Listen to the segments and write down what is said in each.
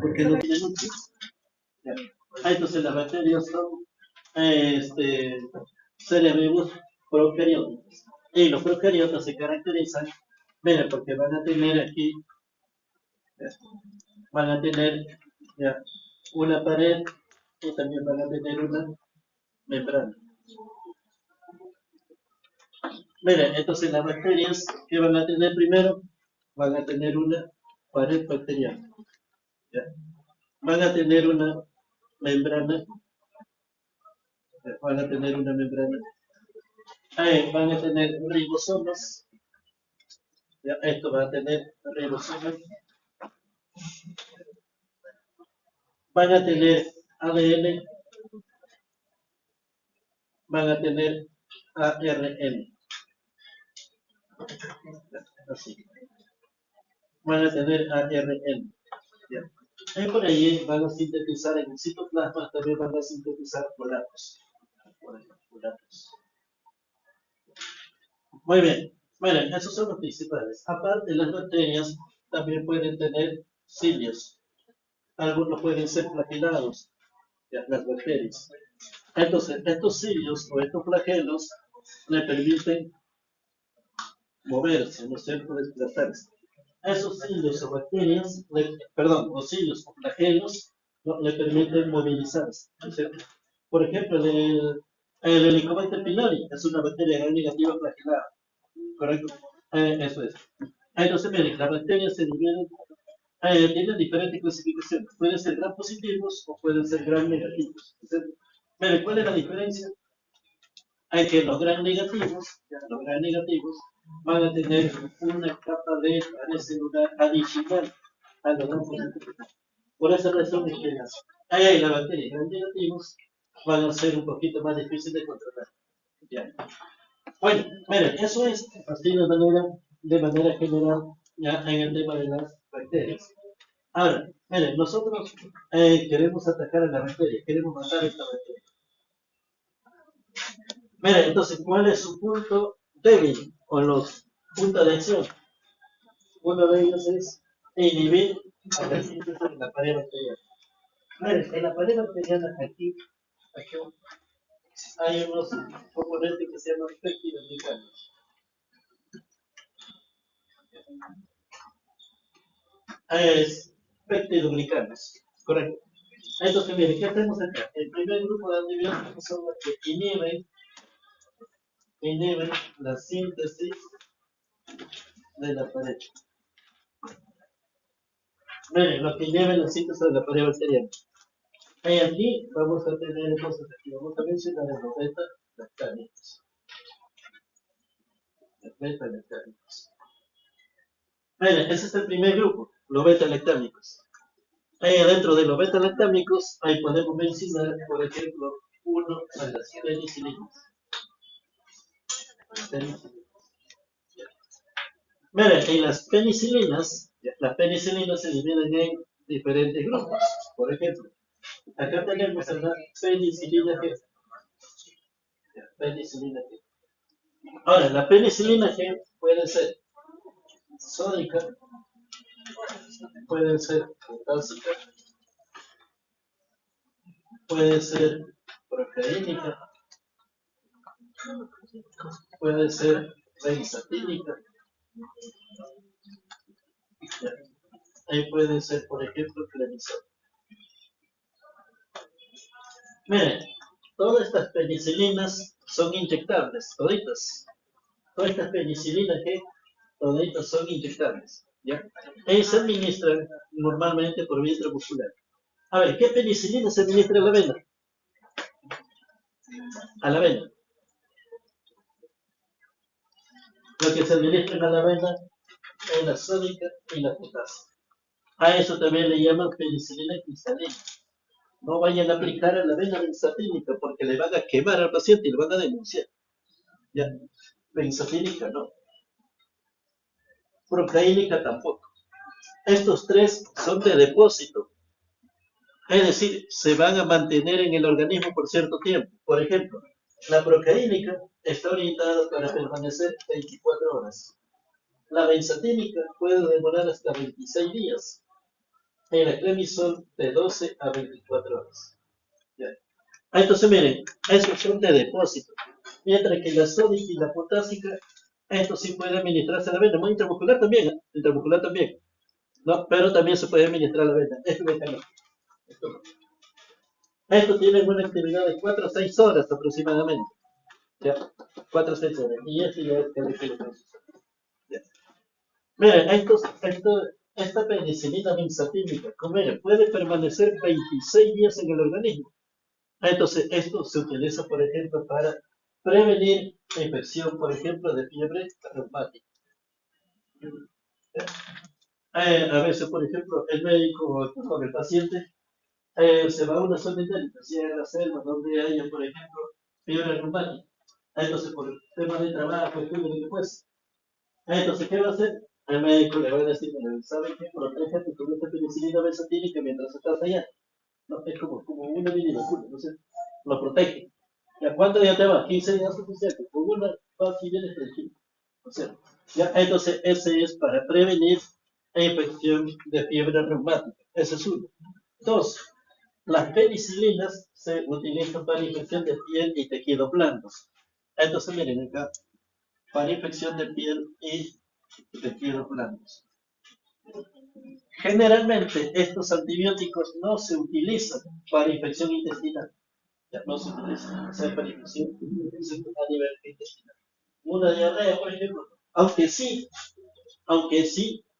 porque no tiene núcleo. Ya. Entonces las bacterias son seres vivos procariotas. Y los procariotas se caracterizan, mira, porque van a tener aquí, van a tener ya, una pared y también van a tener una membrana. Miren, entonces las bacterias que van a tener primero, van a tener una pared bacteriana. ¿Ya? Van a tener una membrana, van a tener una membrana. Van a tener ribosomas. ¿Ya? Esto va a tener ribosomas. Van a tener ADN, van a tener ARN. Así. Van a tener ARN. ¿Ya? Por ahí van a sintetizar en el citoplasma, también van a sintetizar folatos. Muy bien. Miren, esos son los principales. Aparte, las bacterias también pueden tener cilios. Algunos pueden ser flagellados, las bacterias. Entonces, estos cilios o estos flagelos le permiten moverse, ¿no es cierto?, desplazarse. Esos cilios o bacterias, o cilios o flagelos, ¿no?, le permiten movilizarse, ¿no es cierto? Por ejemplo, el Helicobacter pylori es una bacteria gram negativa flagelada, ¿correcto? Eso es. Entonces, miren, las bacterias se dividen, tienen diferentes clasificaciones. Pueden ser gram positivos o pueden ser gram negativos. Miren, ¿cuál es la diferencia? Hay que los gram negativos van a tener una capa de pared celular adicional a los gram positivos. Por esa razón es que las bacterias gram negativos van a ser un poquito más difíciles de controlar. ¿Ya? Bueno, miren, eso es así de manera general ya en el tema de las bacterias. Ahora, miren, nosotros queremos atacar a la bacteria, queremos matar a esta bacteria. Miren, entonces, ¿cuál es su punto débil o los puntos de acción? Uno de ellos es inhibir a la síntesis de la pared bacteriana. Miren, en la pared bacteriana aquí hay unos componentes que se llaman peptidoglicanos. Es peptidoglicanos, correcto. Entonces, miren, ¿qué hacemos acá? El primer grupo de antibióticos son los que inhiben la síntesis de la pared. Miren, los que inhiben la síntesis de la pared bacteriana. Y aquí vamos a tener cosas aquí. Vamos a mencionar los beta-lactámicos. Miren, ese es el primer grupo, los beta-lactámicos. Dentro de los beta-lactámicos, ahí podemos mencionar, por ejemplo, uno de las penicilinas. Miren, en las penicilinas se dividen en diferentes grupos. Por ejemplo, acá tenemos la penicilina G. Penicilina G. Ahora, la penicilina G puede ser sódica, puede ser potásica, puede ser proteínica, puede ser benzatínica. Ahí puede ser, por ejemplo, clemizol. Miren, todas estas penicilinas son inyectables, toditas. Todas estas penicilinas que toditas son inyectables. ¿Ya? Y se administran normalmente por vía intramuscular. A ver, ¿qué penicilina se administra a la vena? A la vena. Lo que se administra a la vena es la sódica y la potásica. A eso también le llaman penicilina cristalina. No vayan a aplicar a la vena benzatínica porque le van a quemar al paciente y le van a denunciar. ¿Ya? Benzatínica no. Proteínica tampoco. Estos tres son de depósito. Es decir, se van a mantener en el organismo por cierto tiempo. Por ejemplo, la proteínica está orientada para permanecer 24 horas. La benzatínica puede demorar hasta 26 días. en la cremisol de 12 a 24 horas. ¿Ya? Entonces, miren, esos son de depósito. Mientras que la sódica y la potásica, esto sí puede administrarse a la vena. Muy intramuscular también, ¿eh? Intramuscular también. No, pero también se puede administrar a la vena. Esto tiene una actividad de 4 a 6 horas aproximadamente. ¿Ya? 4 a 6 horas. Y esto ya es que ¿ya? Miren, esta penicilina benzatínica, miren, puede permanecer 26 días en el organismo. Entonces, esto se utiliza, por ejemplo, para prevenir la infección, por ejemplo, de fiebre reumática. A veces, por ejemplo, el médico con el paciente se va a una zona endémica, si en la selva donde haya, por ejemplo, fiebre reumática. Entonces, por el tema de trabajo, estudio y después. Entonces, ¿qué va a hacer? El médico le va a decir, ¿sabe qué? Protégete con esta penicilina benzatínica mientras estás allá. No, es como una mini vacuna, ¿no sé? Lo protege. ¿Ya cuánto ya te va? 15 días suficiente. Con una vas y vienes tranquilo. O sea, ya, entonces ese es para prevenir la infección de fiebre reumática. Ese es uno. Dos, las penicilinas se utilizan para infección de piel y tejidos blandos. Entonces, miren acá, para infección de piel y tejidos blandos. Generalmente estos antibióticos no se utilizan para infección intestinal. Ya no se utilizan, o sea, para infección a nivel intestinal. Una diarrea, por ejemplo, aunque sí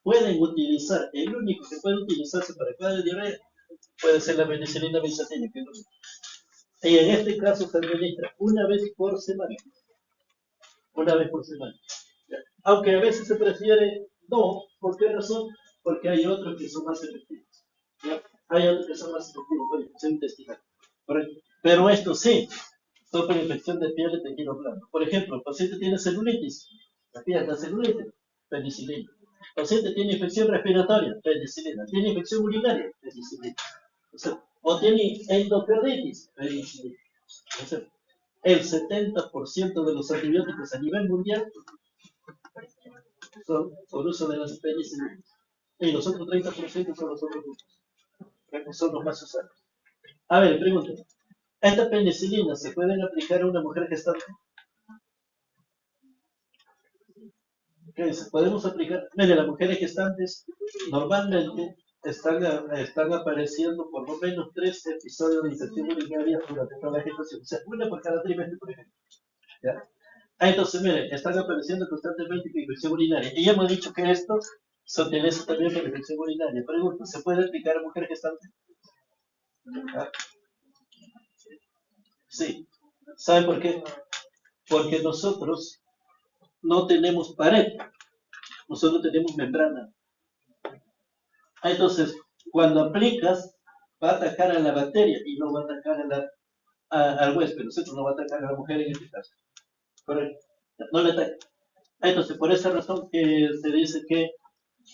pueden utilizar, el único que puede utilizarse para cada diarrea puede ser la penicilina benzatínica. Y en este caso se administra una vez por semana. Una vez por semana. Aunque a veces se prefiere no, ¿por qué razón? Porque hay otros que son más efectivos. ¿Ya? Hay otros que son más efectivos para infección intestinal. Pero esto sí, son para infección de piel y tejido blando. Por ejemplo, el paciente tiene celulitis, la piel da celulitis, penicilina. El paciente tiene infección respiratoria, penicilina. Tiene infección urinaria, penicilina. O tiene endocarditis, penicilina. O sea, el 70% de los antibióticos a nivel mundial son por uso de las penicilinas. Y los otros 30% son los otros grupos, son los más usados. A ver, pregunto. ¿Esta penicilina se pueden aplicar a una mujer gestante? ¿Qué dice? Podemos aplicar. Mire, las mujeres gestantes normalmente están apareciendo por lo menos 3 episodios de infección urinaria durante toda la gestación. O sea, una por cada trimestre, por ejemplo. ¿Ya? Entonces, miren, están apareciendo constantemente con infección urinaria. Y ya hemos dicho que esto se utiliza también para infección urinaria. Pregunta, ¿se puede aplicar a mujer gestante? ¿Ah? Sí. ¿Sabe por qué? Porque nosotros no tenemos pared, nosotros tenemos membrana. Entonces, cuando aplicas, va a atacar a la bacteria y no va a atacar al huésped, ¿no? No va a atacar a la mujer en este caso. Correcto. No le ataca. Entonces, por esa razón que se dice que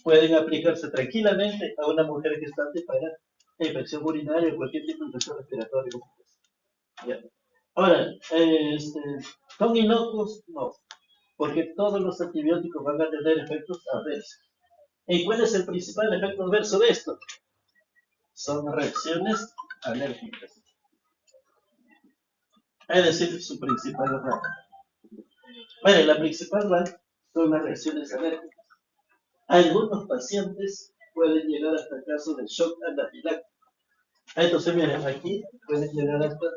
pueden aplicarse tranquilamente a una mujer gestante para infección urinaria o cualquier tipo de infección respiratoria. ¿Ya? Ahora, ¿son inocuos? No, porque todos los antibióticos van a tener efectos adversos. ¿Y cuál es el principal efecto adverso de esto? Son reacciones alérgicas. Es decir, su principal razón. Bueno, la principal razón son las reacciones alérgicas. Algunos pacientes pueden llegar hasta el caso del shock anafiláctico. Entonces, miren, aquí pueden llegar hasta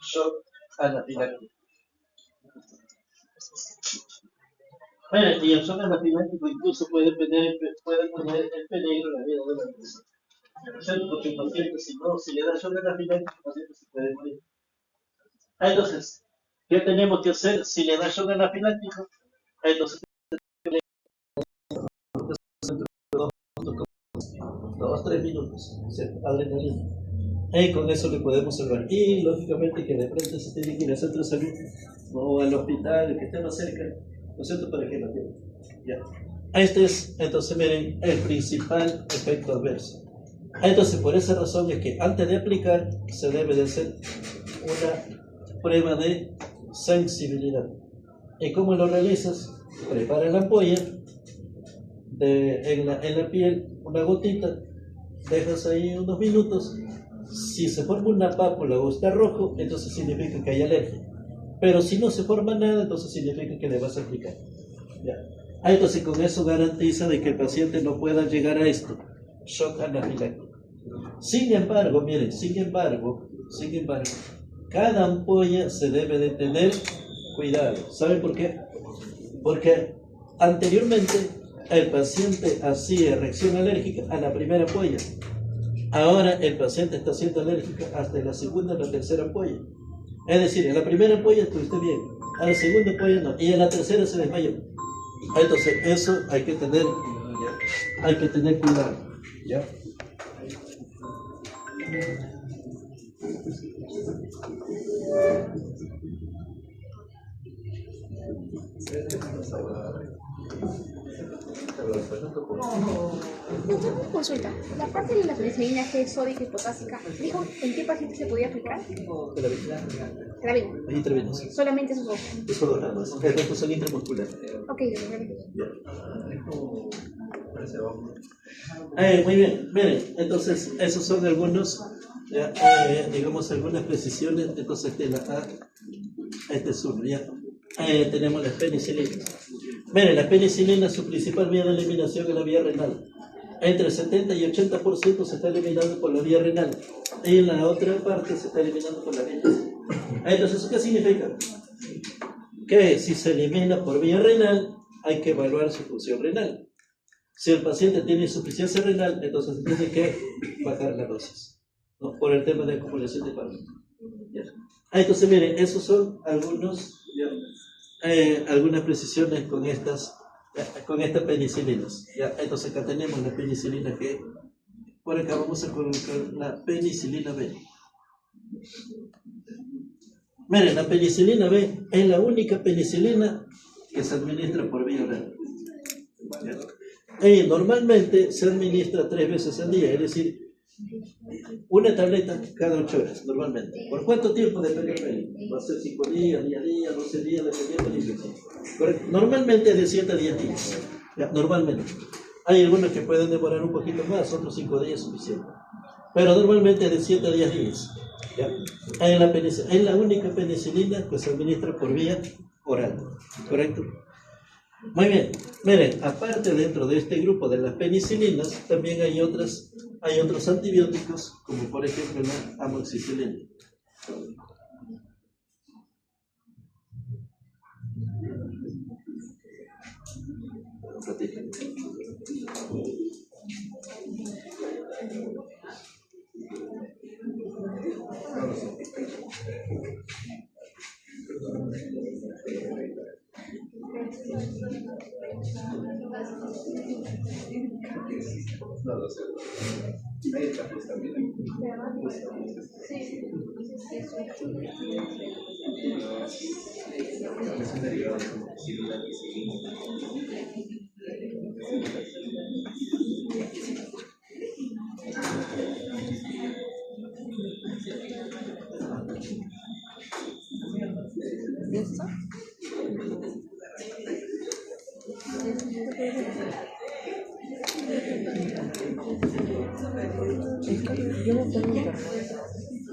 shock anafiláctico. Miren, y el shock anafiláctico incluso puede poner en peligro la vida de la persona. Porque el paciente, si le da shock anafiláctico, el paciente se puede morir. Entonces, ¿qué tenemos que hacer si le da shock anafiláctico? Entonces, 2-3 minutos, adrenalina. Y con eso le podemos salvar. Y lógicamente que de frente se tiene que ir al centro de salud o al hospital que esté más cerca, ¿no es cierto? Para que lo tenga. Ya. Este es, entonces, miren, el principal efecto adverso. Entonces, por esa razón es que antes de aplicar se debe de hacer una prueba de sensibilidad. ¿Y cómo lo realizas? Prepara la ampolla, en la piel, una gotita, dejas ahí unos minutos. Si se forma una pápula o está rojo, entonces significa que hay alergia. Pero si no se forma nada, entonces significa que le vas a aplicar. ¿Ya? Entonces con eso garantiza de que el paciente no pueda llegar a esto, shock anafiláctico. Sin embargo, miren, sin embargo, cada ampolla se debe de tener cuidado. ¿Saben por qué? Porque anteriormente el paciente hacía reacción alérgica a la primera ampolla. Ahora el paciente está siendo alérgico hasta la segunda o la tercera ampolla. Es decir, en la primera ampolla estuviste bien, a la segunda ampolla no, y en la tercera se desmayó. Entonces, eso hay que tener cuidado. ¿Ya? Consulta, la parte de la penicilina que es sódica y potásica, ¿dijo en qué paciente se podía aplicar? La vena. Intravenosa. Solamente esos dos. Eso dos nada más. El resto son intramusculares. Ok, muy bien, miren, entonces esos son algunos, digamos, algunas precisiones. Entonces de la A, este es uno, ya. Tenemos las penicilinas. Miren, la penicilina, su principal vía de eliminación es la vía renal. Entre 70 y 80% se está eliminando por la vía renal y en la otra parte se está eliminando por la vía. Entonces, ¿qué significa? Que si se elimina por vía renal, hay que evaluar su función renal. Si el paciente tiene insuficiencia renal, entonces tiene que bajar la dosis, ¿no? Por el tema de acumulación de fármacos. Entonces, miren, esos son algunas precisiones con estas penicilinas. ¿Ya? Entonces, acá tenemos la penicilina G. Por acá vamos a colocar la penicilina B. Miren, la penicilina B es la única penicilina que se administra por vía oral. Y normalmente se administra 3 veces al día, es decir, una tableta cada 8 horas, normalmente. ¿Por cuánto tiempo? Depende del médico. Va a ser 5 días, día a día, 12 días, dependiendo de la infección. Normalmente es de 7 a 10 días. ¿Ya? Normalmente. Hay algunos que pueden demorar un poquito más, otros 5 días es suficiente. Pero normalmente es de 7 a 10 días. ¿Ya? Es la única penicilina que se administra por vía oral. ¿Correcto? Muy bien. Miren, aparte dentro de este grupo de las penicilinas, también hay otros antibióticos, como por ejemplo la amoxicilina. No lo sé. Ahí está, pues también. Yo no tengo internet.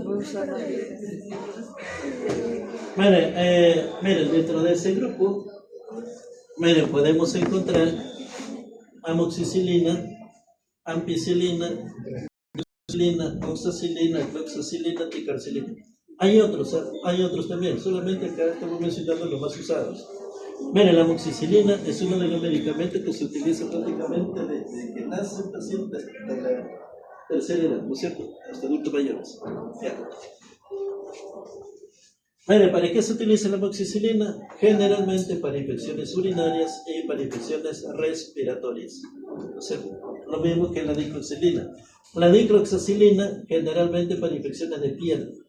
Voy a usar miren, dentro de ese grupo, miren, podemos encontrar amoxicilina, ampicilina, oxacilina, cloxacilina, ticarcilina. Hay otros también, solamente acá estamos mencionando los más usados. Miren, la amoxicilina es uno de los medicamentos que se utiliza prácticamente desde que nace el paciente hasta la tercera edad, ¿no es cierto? Hasta adultos mayores. Miren, ¿para qué se utiliza la amoxicilina? Generalmente para infecciones urinarias y para infecciones respiratorias. ¿No es cierto? Lo mismo que la dicloxacilina. La dicloxacilina generalmente para infecciones de piel.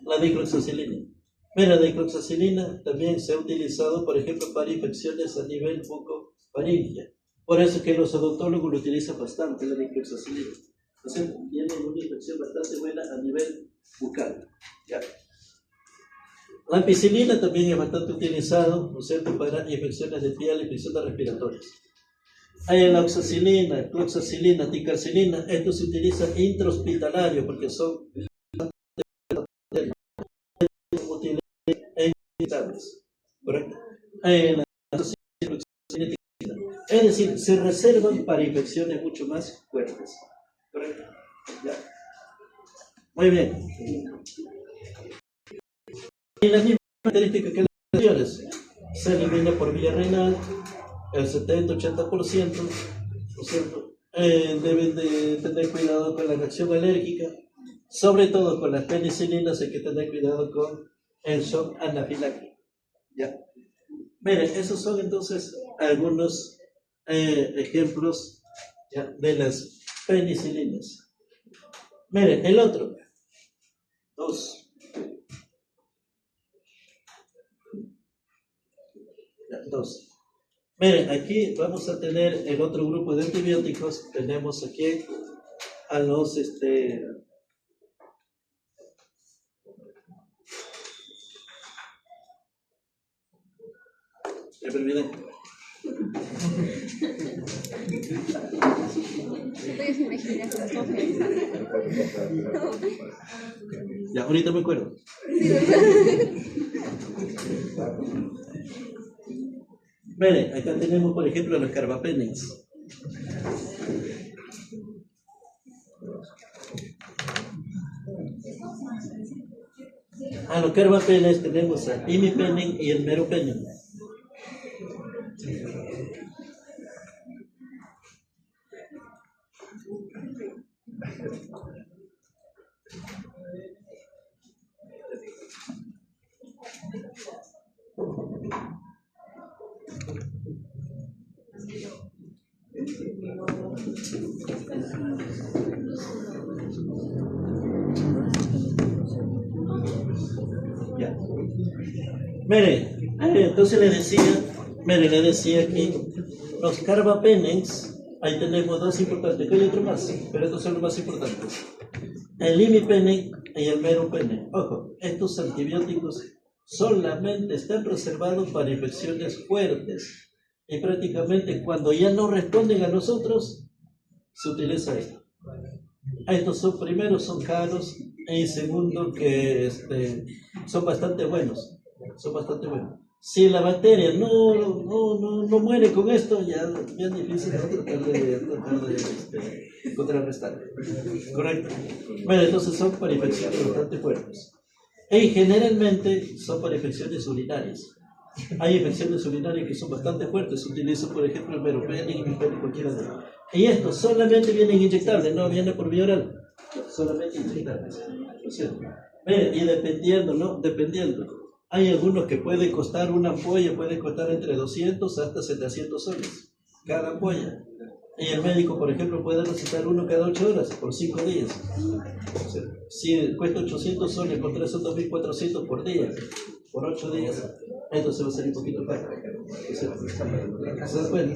La dicloxacilina. Mira, la dicloxacilina también se ha utilizado, por ejemplo, para infecciones a nivel bucofaringea. Por eso es que los odontólogos lo utilizan bastante, la dicloxacilina. O sea, tiene una infección bastante buena a nivel bucal. ¿Ya? La ampicilina también es bastante utilizado, ¿no es cierto?, para infecciones de piel, infecciones respiratorias. Hay la oxacilina, cloxacilina, ticarcilina. Esto se utiliza intrahospitalario porque son útiles en hospitales. ¿Correcto? La es decir, se reservan para infecciones mucho más fuertes. ¿Correcto? ¿Ya? Muy bien. Y las mismas características que las anteriores. Se elimina por vía renal el 70-80%, ¿no es cierto? Deben de tener cuidado con la reacción alérgica, sobre todo con las penicilinas hay que tener cuidado con el shock anafiláctico. ¿Ya? Miren, esos son entonces algunos ejemplos, ¿ya?, de las penicilinas. Miren, el otro, dos. Dos. Miren, aquí vamos a tener el otro grupo de antibióticos. Tenemos aquí a los ya, ahorita me acuerdo. Miren, acá tenemos por ejemplo los carbapenems. A los carbapenems tenemos el imipenem y el meropenem. Ya. Miren, entonces le decía que los carbapenems, ahí tenemos dos importantes, que hay otro más, pero estos son los más importantes. El imipenem y el meropenem. Ojo, estos antibióticos solamente están reservados para infecciones fuertes y prácticamente cuando ya no responden a nosotros, se utiliza esto. Estos son, primero, son caros y segundo que son bastante buenos. Si la bacteria no muere con esto, ya es bien difícil tratar de contrarrestar. Correcto. Bueno, entonces son para infecciones bastante fuertes. Y generalmente son para infecciones urinarias. Hay infecciones urinarias que son bastante fuertes. Se utiliza, por ejemplo, el meropenem y cualquiera de ellos. Y estos solamente vienen inyectables, no vienen por vía oral. Solamente inyectables. ¿No es cierto? Y dependiendo, ¿no? Dependiendo. Hay algunos que pueden costar, una ampolla puede costar entre 200 hasta 700 soles. Cada ampolla. Y el médico, por ejemplo, puede recetar uno cada 8 horas por 5 días. O sea, si cuesta 800 soles, por 3 son 2.400 por día, por 8 días, entonces va a ser un poquito caro. Bueno,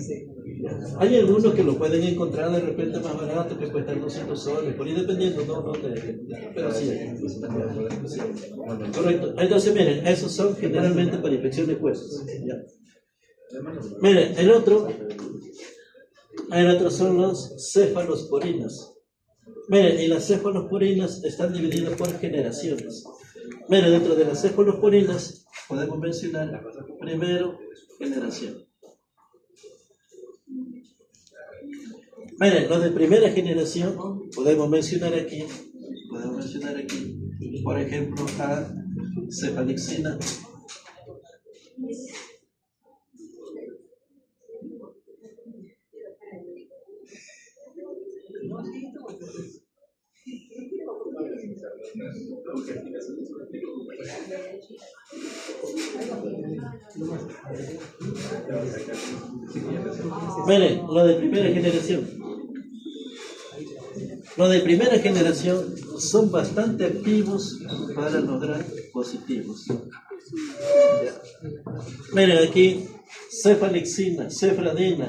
hay algunos que lo pueden encontrar de repente más barato, que cuestan 200 soles, por ahí dependiendo, pero sí. Correcto. Entonces, miren, esos son generalmente para infecciones fuertes. Miren, el otro son los cefalosporinas. Miren, y las cefalosporinas están divididas por generaciones. Miren, dentro de las cefalosporinas podemos mencionar primero generación. Miren, los de primera generación podemos mencionar aquí, por ejemplo, a cefalixina, miren, lo de primera generación. Los de primera generación son bastante activos para los gram positivos. Miren aquí, cefalixina, cefradina,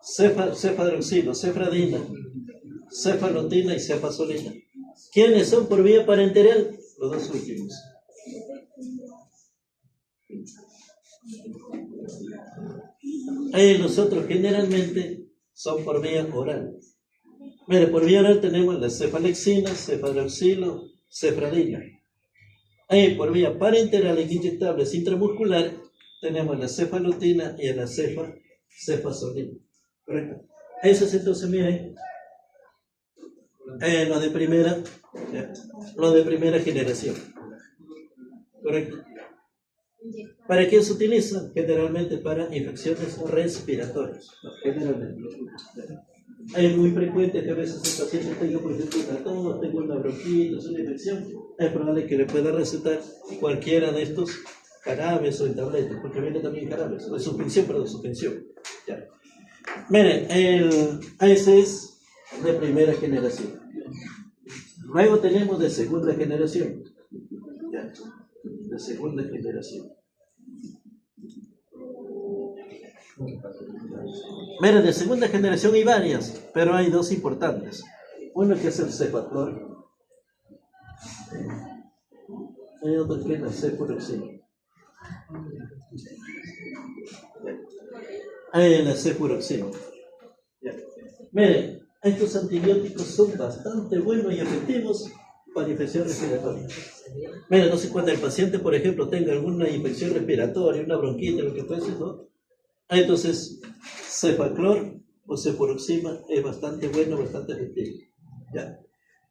cefadroxilo, cefradina, cefalotina y cefazolina. ¿Quiénes son por vía parenteral? Los dos últimos. Nosotros generalmente son por vía oral. Mire, por vía oral tenemos la cefalexina, cefadroxilo, cefradina. Y por vía parenteral e inyectables intramusculares tenemos la cefalotina y la cefazolina. ¿Correcto? Eso es entonces, miren, lo de primera generación. ¿Correcto? ¿Para qué se utiliza? Generalmente para infecciones respiratorias. Generalmente. Es muy frecuente que a veces el paciente tenga, por ejemplo, una tos, tenga una bronquitis, una infección. Es probable que le pueda recetar cualquiera de estos carabes o en tabletas, porque viene también carabes, o suspensión. Ya. Miren, ese es de primera generación. Luego tenemos de segunda generación. Ya. De segunda generación. Mira, de segunda generación hay varias, pero hay dos importantes. Uno que es el cefaclor, hay otro que es la cefuroxina. Hay la cefuroxina. Miren, estos antibióticos son bastante buenos y efectivos para infección respiratoria. Mira, no sé cuando el paciente, por ejemplo, tenga alguna infección respiratoria, una bronquitis, lo que fuese, ¿no? Entonces, cefaclor o cefuroxima es bastante bueno, bastante efectivo. ¿Ya?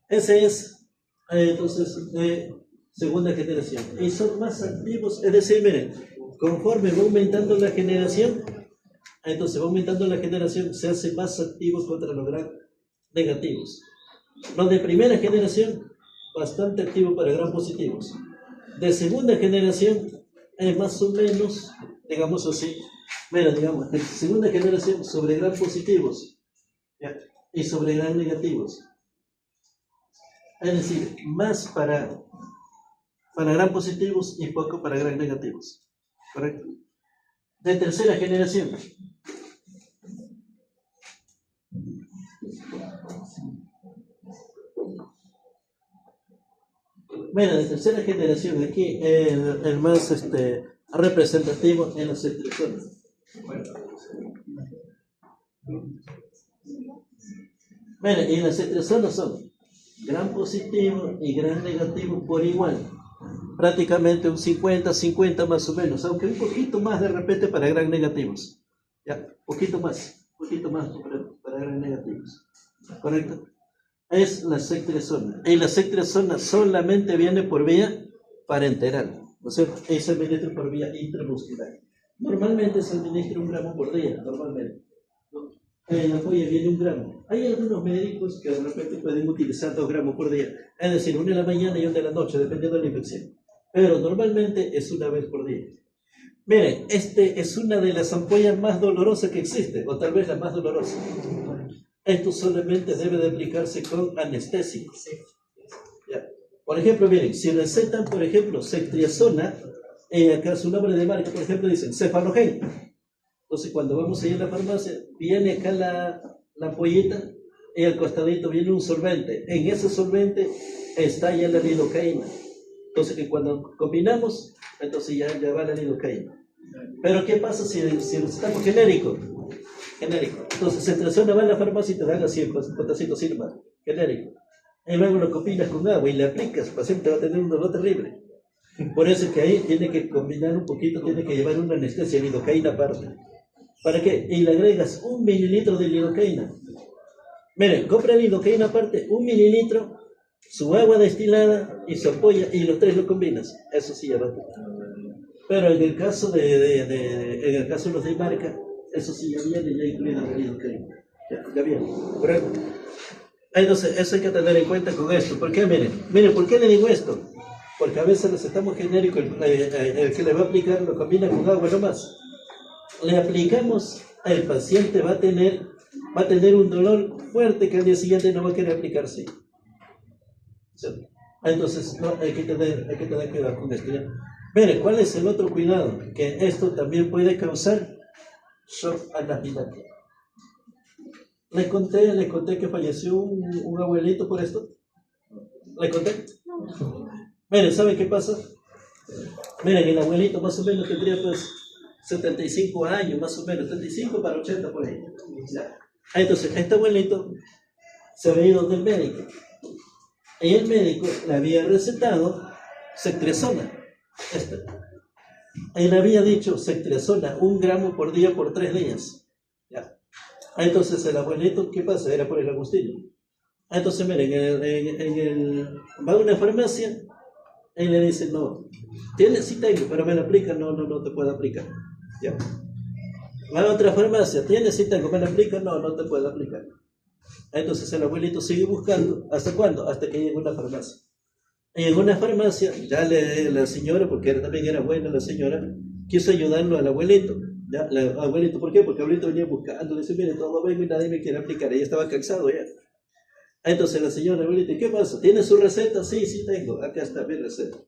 Ese es, entonces, de segunda generación. Y son más activos, es decir, miren, conforme va aumentando la generación, se hace más activos contra los gram negativos. Los de primera generación, bastante activos para gram positivos. De segunda generación, es más o menos, digamos así, mira, digamos, de segunda generación sobre gram positivos, ¿ya? Y sobre gram negativos. Es decir, más para gram positivos y poco para gram negativos. ¿Correcto? De tercera generación. Mira, de tercera generación, aquí el más representativo en las ceftriaxonas. Mira, y las ceftriaxonas son gram positivo y gram negativo por igual. Prácticamente un 50-50 más o menos, aunque un poquito más de repente para gram negativos. Ya, poquito más para gram negativos. ¿Correcto? Es la ceftriaxona. Y la ceftriaxona solamente viene por vía parenteral, ¿no es cierto? Y se administra por vía intramuscular. Normalmente se administra 1 gramo por día, normalmente. En la folla viene 1 gramo. Hay algunos médicos que de repente pueden utilizar 2 gramos por día, es decir, 1 en la mañana y 1 en la noche, dependiendo de la infección. Pero normalmente es 1 vez por día. Miren, es una de las ampollas más dolorosas que existe, o tal vez la más dolorosa. Esto solamente debe de aplicarse con anestésicos. ¿Ya? Por ejemplo, miren, si recetan, por ejemplo, ceftriaxona, acá su nombre de marca, por ejemplo, dicen Cefalogen. Entonces, cuando vamos a ir a la farmacia, viene acá la ampollita y al costadito viene un solvente. En ese solvente está ya la lidocaína. Entonces, que cuando combinamos, entonces ya va la lidocaína. Pero, ¿qué pasa si recetamos genérico? Entonces, ceftriaxona va a la farmacia y te dan así, potacito silva, genérico. Y luego lo combinas con agua y le aplicas, el paciente va a tener un dolor terrible. Por eso es que ahí tiene que combinar un poquito, tiene que llevar una anestesia, lidocaína aparte. ¿Para qué? Y le agregas 1 mililitro de lidocaína. Miren, compra lidocaína aparte, 1 mililitro, su agua destilada y su ampolla, y los 3 lo combinas. Eso sí ya va. Pero en el caso de los de marca, eso sí ya viene ya incluido la lidocaína. Ya viene, ¿correcto? Entonces, eso hay que tener en cuenta con esto. ¿Por qué? Miren, ¿por qué le digo esto? Porque a veces recetamos genérico, el que le va a aplicar lo combina con agua nomás. Le aplicamos, el paciente va a tener un dolor fuerte que al día siguiente no va a querer aplicarse. ¿Sí? Entonces, no, hay que tener cuidado con esto. ¿Ya? Miren, ¿cuál es el otro cuidado? Que esto también puede causar shock anafiláctico. ¿Le conté que falleció un abuelito por esto? ¿Le conté? Miren, ¿saben qué pasa? Miren, el abuelito más o menos tendría pues 75 años, más o menos, 75 para 80 por ahí. ¿Ya? Entonces, este abuelito se había ido del médico. Y el médico le había recetado cetrizona. Y le había dicho cetrizona, 1 gramo por día por 3 días. ¿Ya? Entonces el abuelito, ¿qué pasa? Era por el Agustino. Entonces, miren, va a una farmacia y le dice, no, sí tengo, pero me lo aplica, no te puedo aplicar. ¿Ya? Va a otra farmacia, sí tengo, me lo aplica, no te puedo aplicar. Entonces el abuelito sigue buscando, ¿hasta cuándo? Hasta que llega a una farmacia. Y en una farmacia, ya la señora, porque también era buena la señora, quiso ayudarlo al abuelito. ¿Ya? Abuelito, ¿por qué? Porque el abuelito venía buscando, le dice, mire, todo vengo y nadie me quiere aplicar, ella estaba cansado ya. Entonces la señora abuelita, ¿qué pasa? ¿Tiene su receta? Sí tengo, acá está mi receta.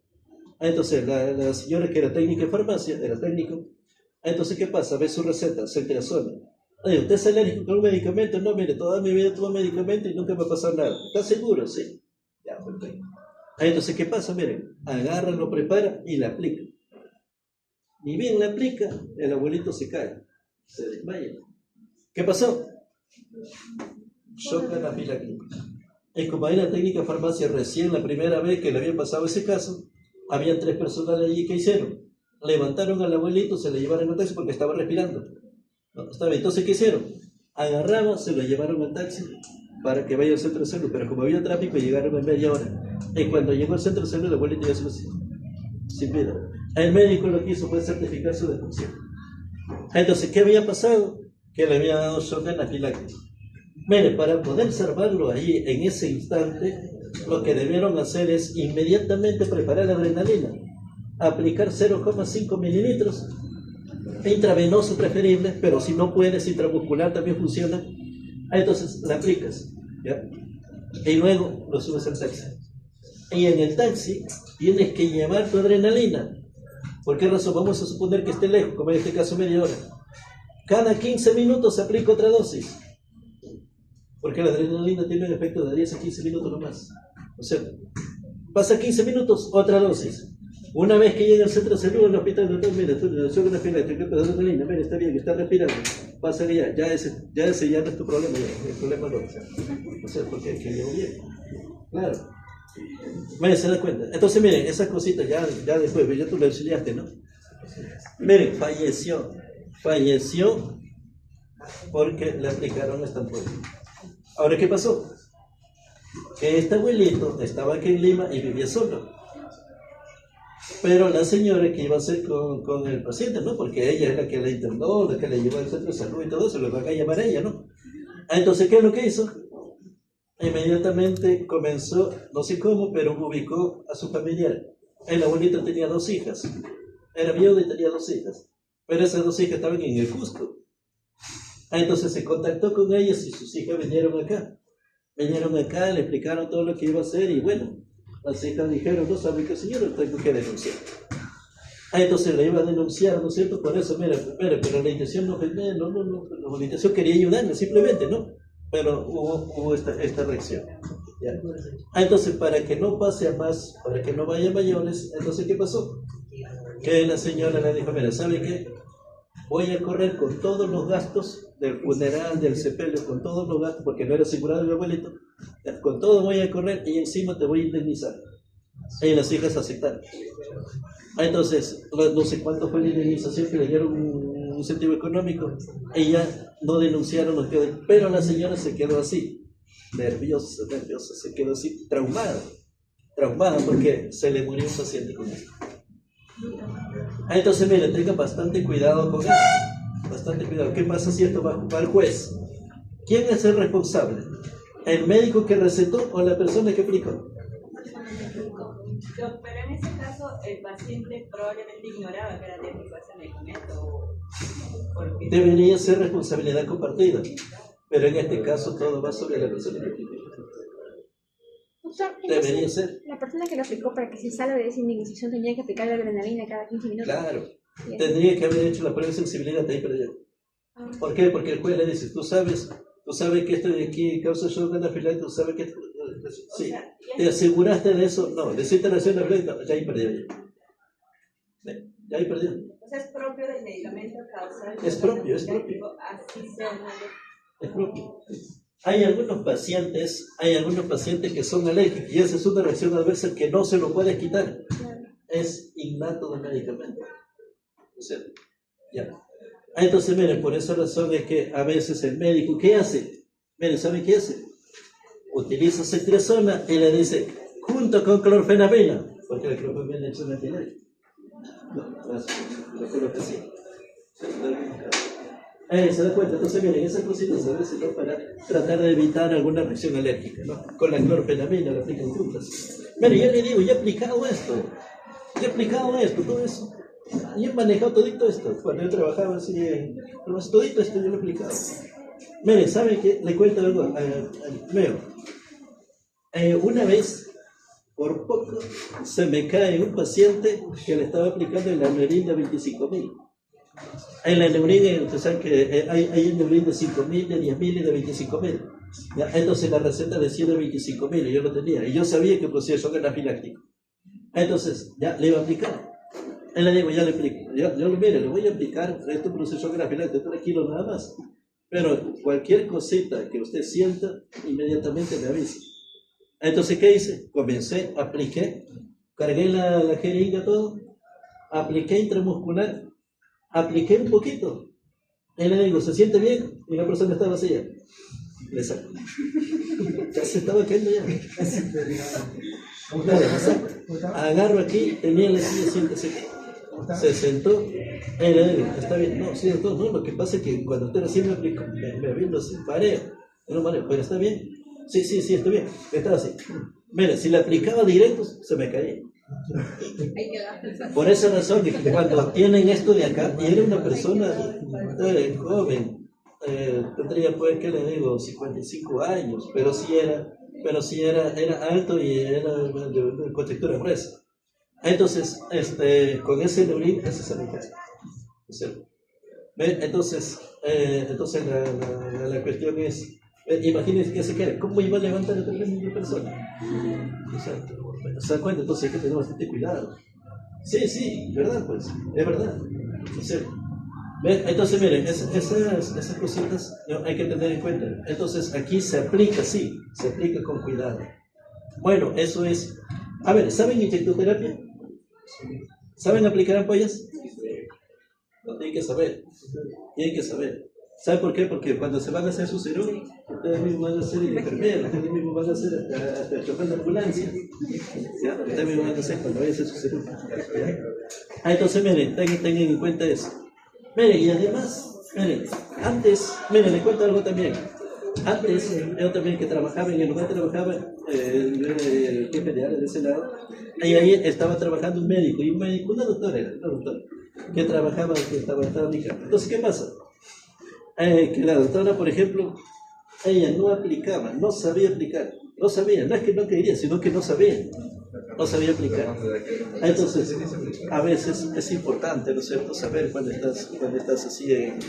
Entonces la señora que era técnica de farmacia, era técnico, entonces ¿qué pasa? Ve su receta, cetrizona. Oye, ¿usted es alérgico con un medicamento? No, mire, toda mi vida tuve medicamento y nunca me ha pasado nada. ¿Está seguro? Sí. Ya, perfecto. Entonces, ¿qué pasa? Miren, agarra, lo prepara y le aplica. Ni bien le aplica, el abuelito se cae, se desmaya. ¿Qué pasó? Shock anafiláctico. Y como era técnica de farmacia recién la primera vez que le había pasado ese caso, había 3 personas allí que hicieron. Levantaron al abuelito, se le llevaron al taxi porque estaba respirando. No, está bien. Entonces, ¿qué hicieron? Agarraban, se lo llevaron al taxi para que vaya al centro de salud, pero como había tráfico, llegaron en media hora. Y cuando llegó al centro de salud, el abuelito ya se lo sin vida. El médico lo que hizo fue certificar su defunción. Entonces, ¿qué había pasado? Que le había dado shock anafiláctico. Mire, para poder salvarlo ahí, en ese instante, lo que debieron hacer es inmediatamente preparar la adrenalina, aplicar 0,5 mililitros, intravenoso preferible, pero si no puedes, intramuscular también funciona. Entonces la aplicas, ¿ya? Y luego lo subes al taxi. Y en el taxi tienes que llevar tu adrenalina. ¿Por qué razón? Vamos a suponer que esté lejos, como en este caso media hora. Cada 15 minutos se aplica otra dosis. Porque la adrenalina tiene un efecto de 10 a 15 minutos nomás. O sea, pasa 15 minutos, otra dosis. Una vez que llega al centro de salud, al hospital, doctor, mira, tú le una fila, te quedas de adrenalina, mira, está bien, está respirando. Pasa que ya ese ya no es tu problema, ya, el problema no. O sea, porque que llegó bien. Claro. Miren, se da cuenta. Entonces, miren, esas cositas ya después, ya tú lo enseñaste, ¿no? Miren, falleció porque le aplicaron esta ampolla. Ahora, ¿qué pasó? Que este abuelito estaba aquí en Lima y vivía solo. Pero la señora que iba a hacer con el paciente, ¿no? Porque ella es la que la internó, la que le llevó al centro de salud y todo eso, lo van a llamar a ella, ¿no? Entonces, ¿qué es lo que hizo? Inmediatamente comenzó, no sé cómo, pero ubicó a su familiar. El abuelito tenía 2 hijas. Era viudo y tenía 2 hijas. Pero esas 2 hijas estaban en el Cusco. Entonces se contactó con ellas y sus hijas vinieron acá. Vinieron acá, le explicaron todo lo que iba a hacer y bueno, las hijas dijeron, no sabe qué señor, tengo que denunciar. Entonces le iba a denunciar, ¿no es cierto? Por eso, mira, pero la intención no, la intención quería ayudarme simplemente, ¿no? Pero hubo esta reacción. ¿Ya? Entonces, para que no pase a más, para que no vaya a mayores, entonces, ¿qué pasó? Que la señora le dijo, mira, ¿sabe qué? Voy a correr con todos los gastos del funeral, del sepelio, con todos los gastos, porque no era asegurado el abuelito, con todo voy a correr y encima te voy a indemnizar. Y las hijas aceptaron. Entonces, no sé cuánto fue la indemnización que le dieron un incentivo económico, ella no denunciaron, pero la señora se quedó así, nerviosa, se quedó así, traumada porque se le murió un paciente con esto. Entonces, mire, tenga bastante cuidado con eso, bastante cuidado. ¿Qué pasa si esto va al juez? ¿Quién es el responsable? ¿El médico que recetó o la persona que aplicó? Pero en ese caso, el paciente probablemente ignoraba que era técnico ese medicamento. Debería ser responsabilidad compartida, pero en este caso todo va sobre la persona que aplicó. Debería ser. La persona que lo aplicó para que se salve de esa indemnización tenía que aplicar la adrenalina cada 15 minutos. Claro, tendría que haber hecho la prueba de sensibilidad ahí, pero ya. ¿Por qué? Porque el juez le dice, tú sabes que esto de aquí causa shock anafiláctico, tú sabes que sí. ¿Te aseguraste de eso? No, decirte la acción anafiláctica, ya ahí perdió. Ya ahí perdió. O sea, es propio del medicamento causal. Es propio. Así sea es propio. Hay algunos pacientes que son alérgicos y esa es una reacción adversa que no se lo puede quitar. Es innato del medicamento. O sea, ya. Entonces, miren, por esa razón es que a veces el médico, ¿qué hace? Miren, ¿saben qué hace? Utiliza cetrizona y le dice, junto con clorfenamina, porque la clorfenamina es una antialérgica. No, lo coloca así. Se da cuenta, entonces miren, esas cositas a veces no para tratar de evitar alguna reacción alérgica, ¿no? Con la clorfenamina la aplican juntas. Miren, yo le digo, yo he aplicado esto, todo eso. Yo he manejado todito esto, cuando yo trabajaba así, todito esto yo lo he aplicado. Miren, ¿saben qué? Le cuento algo mío. Una vez, por poco, se me cae un paciente que le estaba aplicando el Aneuril de 25.000. En la Aneuril, ustedes saben que hay Aneuril de 5.000, de 10.000 y de 25.000. Entonces la receta decía de 25.000 y yo lo tenía. Y yo sabía que el proceso era anafiláctico. Entonces, ya le iba a aplicar. Él le digo, ya le aplico. Yo mire, le voy a aplicar este proceso anafiláctico, 3 kilos nada más. Pero cualquier cosita que usted sienta, inmediatamente me avisa. Entonces, ¿qué hice? Comencé, apliqué, cargué la jeringa, todo, apliqué intramuscular, apliqué un poquito. Y le digo, ¿se siente bien? Y la persona estaba así ya. Le saco. Ya se estaba cayendo ya. Agarro aquí, tenía la silla, siéntese. Se sentó, y le digo, está bien, no, sí, doctor, no, lo que pasa es que cuando usted recién me aplicó, me vino sin mareo, no mareo, pero está bien, sí, está bien, estaba así. Mira, si le aplicaba directo, se me caía. Por esa razón, que cuando tienen esto de acá, y era una persona joven, tendría pues, ¿qué le digo? 55 años, pero sí era alto y era de contextura gruesa. Entonces, con ese neurín, ese se me cae. Entonces, la cuestión es, imagínense que se cae, ¿cómo iba a levantar a otra persona? ¿Se dan cuenta? Entonces hay que tener bastante cuidado. Sí, ¿verdad? Pues, es verdad. Entonces, miren, esas cositas hay que tener en cuenta. Entonces, aquí se aplica, sí, se aplica con cuidado. Bueno, eso es. A ver, ¿saben inyectoterapia? ¿Saben aplicar ampollas? No, tienen que saber. ¿Saben por qué? Porque cuando se van a hacer su serum, ustedes mismos van a ser el enfermero, ustedes mismos van a ser hasta el chofer de ambulancia. ¿Ya? Ustedes mismos van a ser cuando vayan a hacer su serum. Entonces, miren, tengan en cuenta eso. Miren, y además, miren, antes, miren, les cuento algo también. Antes, yo también que trabajaba, en el lugar que trabajaba, yo era el jefe de área de ese lado, y ahí estaba trabajando un médico, una doctora, que estaba trabajando. Entonces, ¿qué pasa? Que la doctora, por ejemplo, ella no aplicaba, no sabía aplicar, no es que no quería, sino que no sabía aplicar. Entonces, a veces es importante, ¿no es cierto?, saber cuando estás así en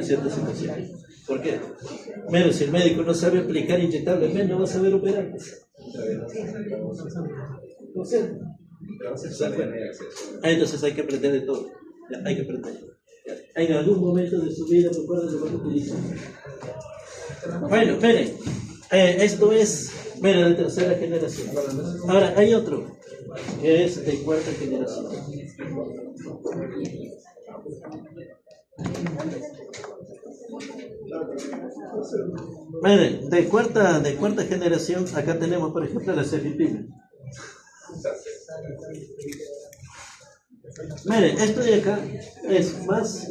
ciertas situaciones. ¿Por qué? Menos si el médico no sabe aplicar inyectables, menos va a saber operar. ¿No es cierto? Entonces hay que aprender de todo. Hay que aprender. En algún momento de su vida recuerden lo que utilizan. Bueno, miren, esto es, miren, de tercera generación. Ahora, hay otro, que es de cuarta generación. Miren, de cuarta generación, acá tenemos, por ejemplo, la cefipina. Miren, esto de acá es más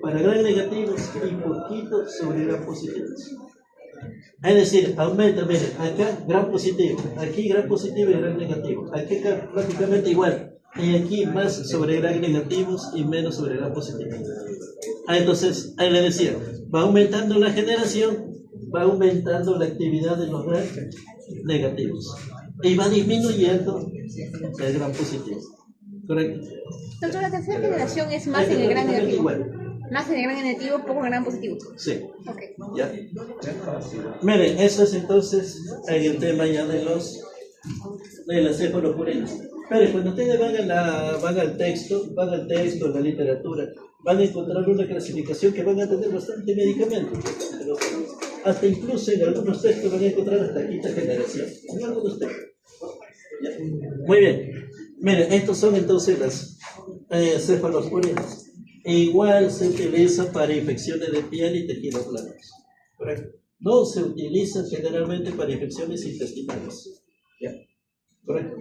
para gran negativos y poquito sobre gran positivos. Es decir, aumenta, miren, acá gran positivo, aquí gran positivo y gran negativo, aquí prácticamente igual, y aquí más sobre gran negativos y menos sobre gran positivo. Entonces, ahí le decía, va aumentando la generación, va aumentando la actividad de los gran negativos y va disminuyendo el gran positivo. ¿Correcto? Doctor, la tercera generación es más en el gran negativo. Más en el gran negativo, poco en el gran positivo. Sí. Okay. ¿Ya? Miren, eso es entonces en el tema ya de las cefalopurinas. Pero cuando ustedes van al texto, la literatura, van a encontrar una clasificación que van a tener bastante medicamento. Hasta incluso en algunos textos van a encontrar hasta quinta generación. En algunos textos. Ya. Muy bien. Miren, estos son entonces las cefalosporinas. Igual se utiliza para infecciones de piel y tejidos blandos. ¿Correcto? No se utilizan generalmente para infecciones intestinales. ¿Ya? ¿Correcto?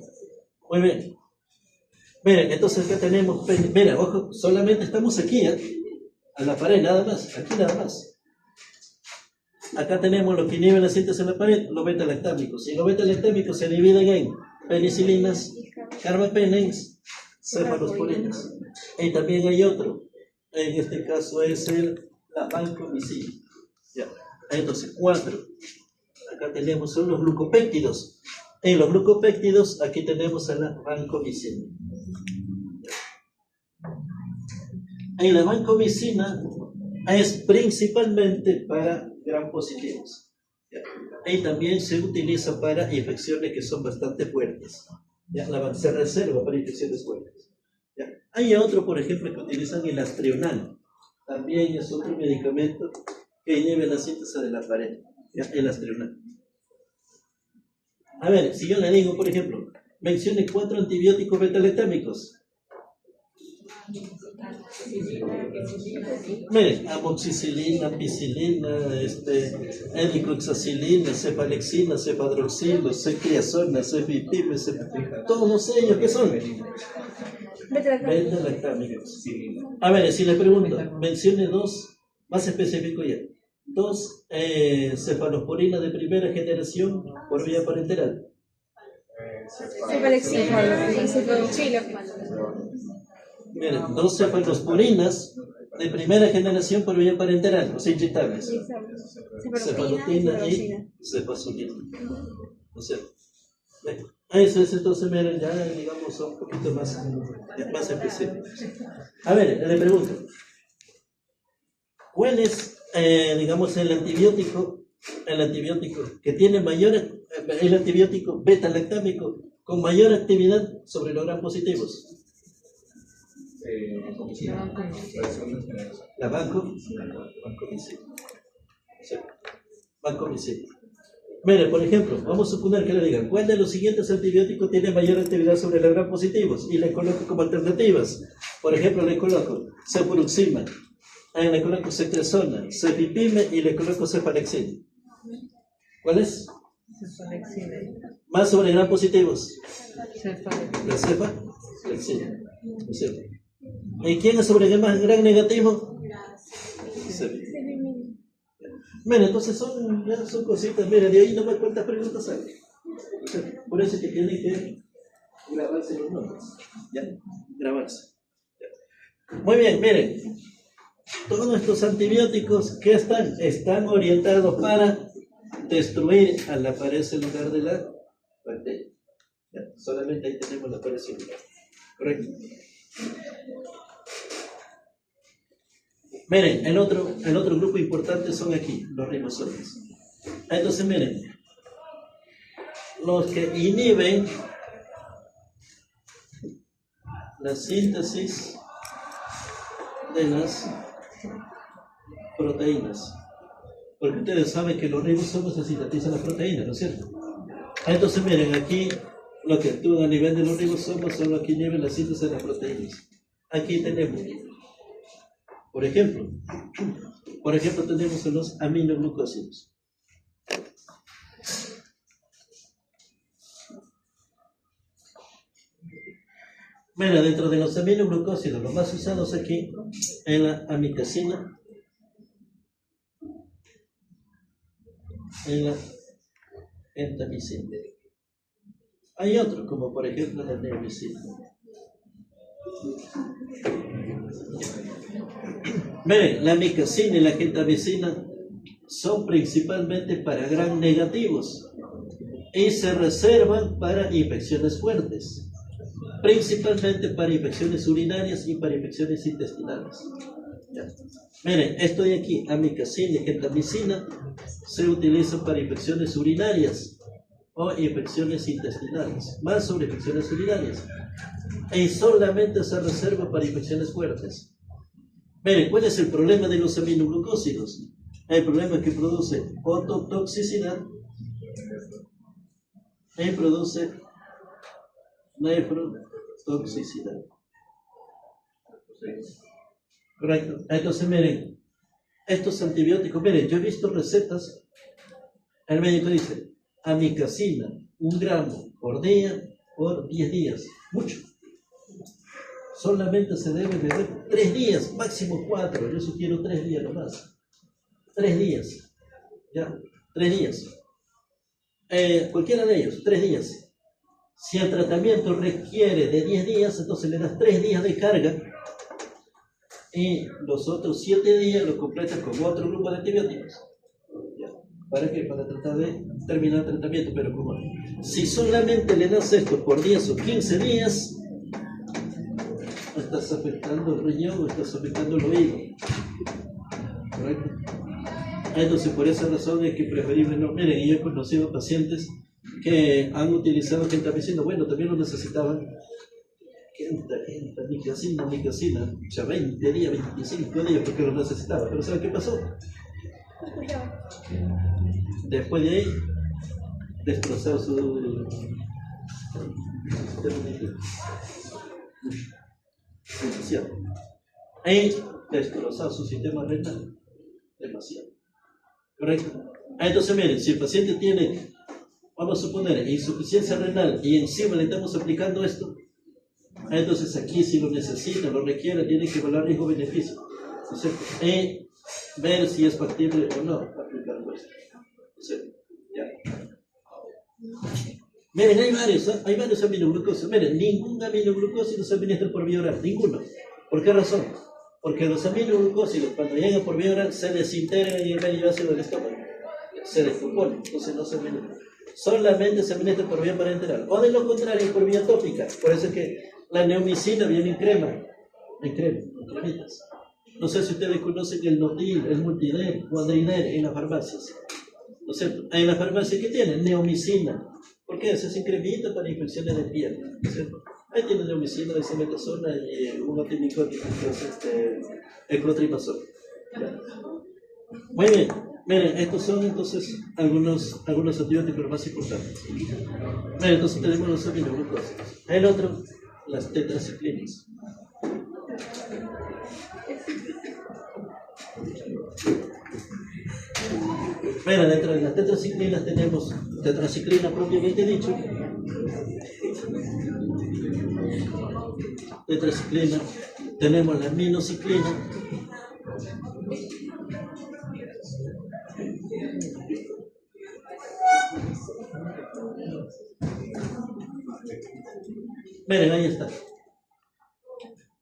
Muy bien. Miren, entonces acá tenemos, mira, ojo, solamente estamos aquí, a la pared, nada más, aquí nada más. Acá tenemos lo que inhibe la síntesis en la pared, los beta-lactámicos. Y los beta-lactámicos se dividen en penicilinas, carbapenems, cefalosporinas. Y también hay otro, en este caso es la vancomicina. Ya. Entonces, 4. Acá tenemos son los glucopéptidos. En los glucopéptidos, aquí tenemos a la vancomicina. En la vancomicina es principalmente para gram positivos. Y también se utiliza para infecciones que son bastante fuertes. ¿Ya? Se reserva para infecciones fuertes. ¿Ya? Hay otro, por ejemplo, que utilizan el astrional. También es otro medicamento que inhibe la síntesis de la pared. ¿Ya? El astrional. A ver, si yo le digo, por ejemplo, mencione 4 antibióticos beta-lactámicos. Miren, amoxicilina, ampicilina, ericoxacilina, cefalexina, cefadroxilo, ceftriaxona, cefipime, todos ellos, ¿qué son? Beta-lactámicos. A ver, si le pregunto, mencione 2, más específico ya, 2 cefalosporinas de primera generación por vía parenteral. Cefalexina y cefadroxilo. Miren, 2 cefalosporinas de primera generación por vía parenteral, o sea, inyectables. Cefalotina y cefazolina. O sea, eso es entonces, miren, ya digamos un poquito más específico. A ver, le pregunto, ¿cuál es, digamos, el antibiótico que tiene el antibiótico beta-lactámico con mayor actividad sobre los gram positivos? La vancomicina. Sí, vancomicina. Mire, por ejemplo, vamos a suponer que le digan, ¿cuál de los siguientes antibióticos tiene mayor actividad sobre los gram positivos? Y le coloco como alternativas. Por ejemplo, le coloco cefuroxima, le coloco ceftriaxona, cefipime y le coloco cefalexina. ¿Cuál es? Cefalexina. Más sobre gram positivos. La cefalexina. ¿Y quién es sobre más gran negativo? Mira, entonces son cositas, mira, de ahí no me cuántas preguntas hay. Por eso es que tienen que grabarse los nombres. ¿Ya? Grabarse. ¿Ya? Muy bien, miren. Todos estos antibióticos, ¿qué están? Están orientados para destruir a la pared celular de la bacteria. ¿Ya? Solamente ahí tenemos la pared celular. ¿Correcto? Miren, el otro grupo importante son aquí, los ribosomas. Entonces, miren, los que inhiben la síntesis de las proteínas. Porque ustedes saben que los ribosomas se sintetizan las proteínas, ¿no es cierto? Entonces, miren, aquí lo que actúan a nivel de los ribosomas son los que inhiben la síntesis de las proteínas. Aquí tenemos, por ejemplo, tenemos los aminoglucósidos. Mira, dentro de los aminoglucósidos, los más usados aquí es la amicacina, en la entamicina. Hay otros, como por ejemplo la neomicina. Miren, la amicacina y la gentamicina son principalmente para gram negativos y se reservan para infecciones fuertes, principalmente para infecciones urinarias y para infecciones intestinales. ¿Ya? Miren, esto de aquí, amicacina y gentamicina, se utilizan para infecciones urinarias o infecciones intestinales, más sobre infecciones urinarias, y solamente se reserva para infecciones fuertes. Miren, ¿cuál es el problema de los aminoglucósidos? El problema es que produce ototoxicidad y produce nefrotoxicidad. Correcto. Entonces, miren, estos antibióticos, miren, yo he visto recetas, el médico dice, amikacina, 1 gramo por día, por 10 días. Mucho. Solamente se debe beber 3 días, máximo 4. Yo sugiero 3 días nomás. 3 días. ¿Ya? 3 días. Cualquiera de ellos, 3 días. Si el tratamiento requiere de 10 días, entonces le das 3 días de carga y los otros 7 días lo completas con otro grupo de antibióticos. ¿Ya? ¿Para qué? Para tratar de terminar el tratamiento. Pero como si solamente le das esto por 10 o 15 días, estás afectando el riñón, estás afectando el oído. ¿Correcto? Entonces, por esa razón es que preferible no. Miren, yo he conocido pacientes que han utilizado gentamicina, bueno, también lo necesitaban. Gentamicina, o sea, 20 días, 25 días, porque lo necesitaba. Pero ¿saben qué pasó? Después de ahí, destrozado su sistema digestivo. Demasiado. Y destrozado su sistema renal. Demasiado. ¿Correcto? Entonces, miren, si el paciente tiene, vamos a suponer, insuficiencia renal y encima le estamos aplicando esto, entonces aquí si lo necesita, lo requiere, tiene que evaluar riesgo-beneficio. ¿No es cierto? Y ver si es factible o no aplicarlo esto. ¿No es cierto? Ya. Miren, hay varios aminoglucósidos. Miren, ningún aminoglucósido se administra por vía oral, ninguno. ¿Por qué razón? Porque los aminoglucósidos, cuando llegan por vía oral, se desintegran en el medio ácido del estómago. Se descomponen, entonces no se administra. Solamente se administra por vía parenteral. O de lo contrario, por vía tópica. Por eso es que la neomicina viene en crema. En cremitas. No sé si ustedes conocen el Notil, el Multider, Cuadrider en las farmacias. ¿No es cierto? En las farmacias, ¿qué tienen? Neomicina. ¿Por qué? Se hacen cremitas para infecciones de piel. ¿No es cierto? Ahí tienen neomicina, dexametasona y un antimicótico que es el clotrimazol. Muy bien. Miren, estos son entonces algunos antibióticos más importantes. Miren, entonces tenemos los aminoglucósidos. El otro, las tetraciclinas. Miren, dentro de las tetraciclinas tenemos tetraciclina propiamente dicho. Tetraciclina. Tenemos la aminociclina. Miren, ahí está.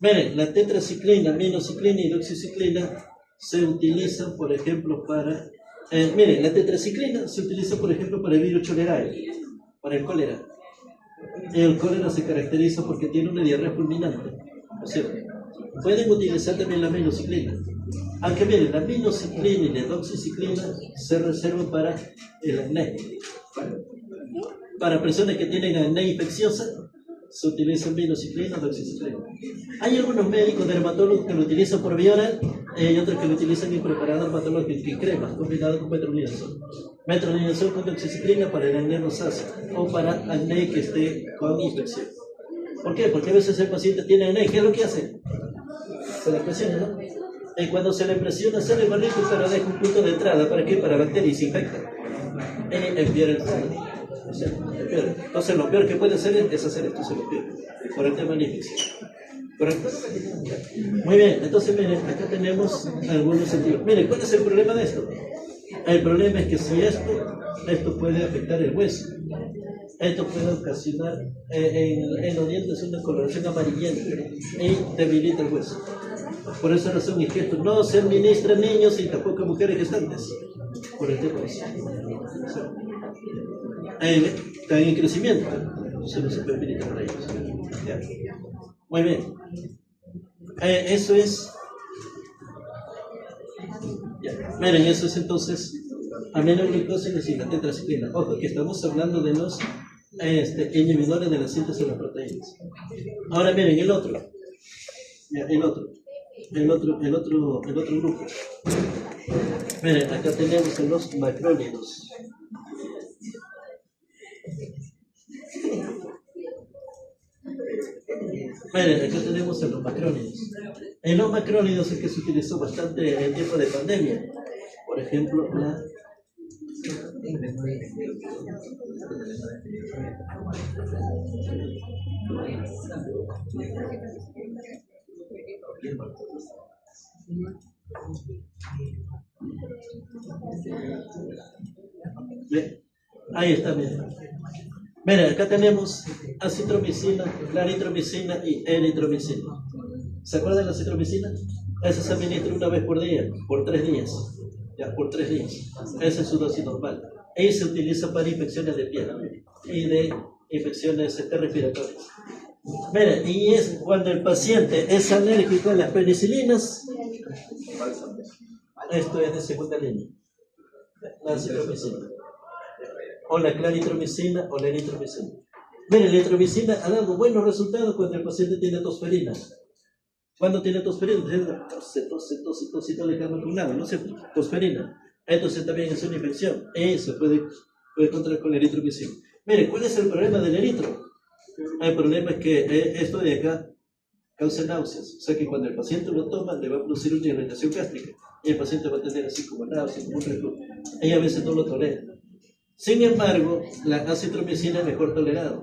Miren, la tetraciclina, aminociclina y doxiciclina se utilizan, por ejemplo, para... miren, la tetraciclina se utiliza, por ejemplo, para el virus cholerae, para el cólera. El cólera se caracteriza porque tiene una diarrea fulminante, ¿no es cierto? Pueden utilizar también la aminociclina. Aunque miren, la aminociclina y la doxiciclina se reservan para el acné. Para personas que tienen acné infecciosa, se utiliza aminociclina o doxiciclina. Hay algunos médicos dermatólogos que lo utilizan por vía oral y hay otros que lo utilizan en preparado dermatológico en cremas combinado con metronidazol. Metronidazol con doxiciclina para el acné rosáceo o para acné que esté con infección. ¿Por qué? Porque a veces el paciente tiene acné. ¿Qué es lo que hace? Se le presiona, ¿no? Y cuando se le presiona, sale barrito, pero deja un punto de entrada. ¿Para qué? Para bacterias y se infecta. Y empeora el cuadro. O sea, entonces lo peor que puede hacer es hacer esto, se lo pierde, por el tema de la infección. ¿Correcto? Muy bien, entonces miren, acá tenemos algunos sentidos. Miren, ¿cuál es el problema de esto? El problema es que si esto puede afectar el hueso. Esto puede ocasionar en los dientes una coloración amarillenta y debilita el hueso. Por esa razón es que esto no se administra a niños y tampoco a mujeres gestantes. Por el tema de eso. Están en crecimiento, se los permite para ellos. Ya. Muy bien. Eso es. Ya. Miren, eso es entonces aminoglucósidos y la tetraciclina. Ojo, que estamos hablando de los inhibidores de la síntesis de las proteínas. Ahora miren, el otro. Ya, el otro. el otro grupo. Miren, acá tenemos a los macrónidos. Miren, acá tenemos a los macrónidos. En los macrónidos es que se utilizó bastante en tiempo de pandemia. Por ejemplo, la... Bien, ahí está, miren. Miren, acá tenemos acitromicina, claritromicina y eritromicina. ¿Se acuerdan de la acitromicina? Esa se administra una vez por día, por 3 días. Ya, por 3 días. Esa es su dosis normal. Y se utiliza para infecciones de piel y de infecciones respiratorias. Miren, y es cuando el paciente es alérgico a las penicilinas. Esto es de segunda línea. La acitromicina. O la claritromicina o la eritromicina. Miren, la eritromicina ha dado buenos resultados cuando el paciente tiene tosferina. Cuando tiene tosferina, tose, no le calma con nada, ¿no es cierto? Tosferina. Entonces también es una infección. Eso puede controlar con la eritromicina. Miren, ¿cuál es el problema del eritro? El problema es que esto de acá causa náuseas. O sea que cuando el paciente lo toma, le va a producir una irritación gástrica. Y el paciente va a tener así como náuseas, como un reflujo. Y a veces no lo tolera. Sin embargo, la acitromicina es mejor tolerada.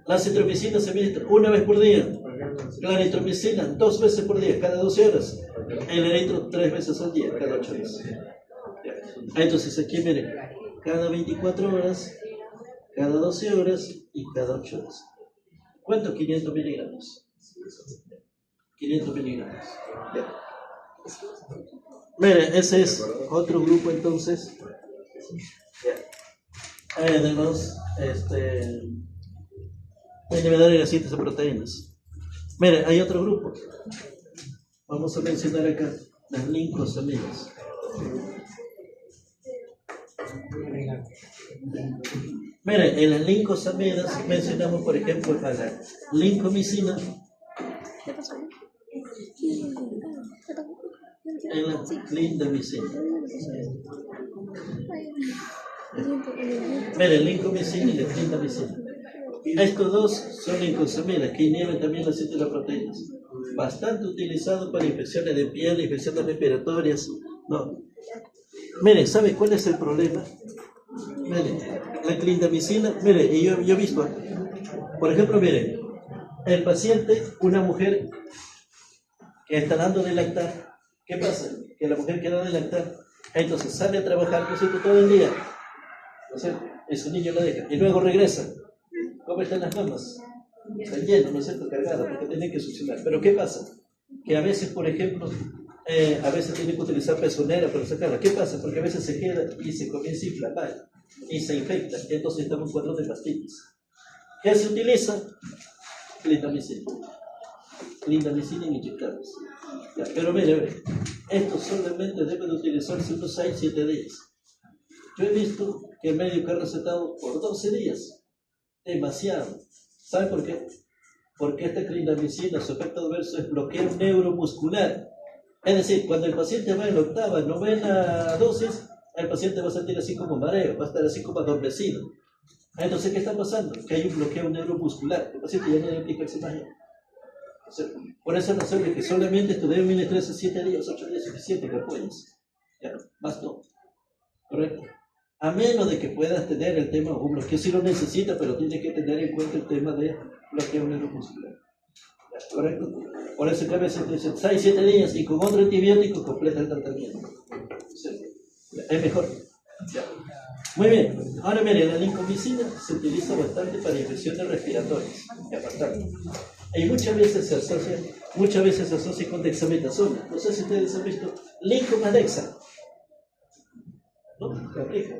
La acitromicina se administra una vez por día. La eritromicina 2 veces por día, cada 12 horas. El eritro 3 veces al día, cada 8 horas. Entonces aquí miren, cada 24 horas, cada 12 horas y cada 8 horas. ¿Cuánto? 500 miligramos. 500 miligramos. Bien. Miren, ese es otro grupo entonces de los inhibidores de la síntesis de proteínas. Miren, hay otro grupo. Vamos a mencionar acá las lincosamidas. Miren, en las lincosamidas mencionamos, por ejemplo, a la lincomicina, en la clindamicina. Miren, lincomicina y la clindamicina. Estos dos son lincosamidas que inhiben también la síntesis de proteínas. Bastante utilizado para infecciones de piel, infecciones respiratorias. No. Miren, ¿sabe cuál es el problema? Miren, la clindamicina, miren, y yo he visto, por ejemplo, miren, el paciente, una mujer que está dando de lactar, ¿qué pasa? Que la mujer que da de lactar, entonces sale a trabajar, ¿no es cierto?, todo el día, ¿no es cierto? Y su niño lo deja, y luego regresa. ¿Cómo están las mamas? Están llenas, ¿no es cierto?, cargadas, porque tienen que succionar. Pero ¿qué pasa? Que a veces, por ejemplo, a veces tienen que utilizar pezonera para sacarla. ¿Qué pasa? Porque a veces se queda y se comienza a inflamar y se infecta. Entonces estamos en un cuadro de mastitis. ¿Qué se utiliza? Clindamicina. Clindamicina inyectables. Pero mire, esto solamente debe de utilizarse unos 6-7 días. Yo he visto que el médico ha recetado por 12 días. Demasiado. ¿Sabe por qué? Porque esta clindamicina, su efecto adverso es bloqueo neuromuscular. Es decir, cuando el paciente va en la octava, novena dosis, el paciente va a sentir así como mareo, va a estar así como adormecido. Entonces, ¿qué está pasando? Que hay un bloqueo neuromuscular. El paciente ya no debe aplicarse más. Por esa razón es que solamente esto debe administrarse 7 días, 8 días suficiente que apoyes. Ya, más no. ¿Correcto? A menos de que puedas tener el tema, un bloqueo si lo necesita, pero tiene que tener en cuenta el tema de bloqueo neuromuscular. ¿Correcto? Por eso que a veces dicen 6-7 días y con otro antibiótico completa el tratamiento. Es mejor. Ya. Muy bien. Ahora miren, la lincomicina se utiliza bastante para infecciones respiratorias. Ya, bastante. Y muchas veces se asocia con dexametasona. No sé si ustedes han visto lincomadexa. ¿No?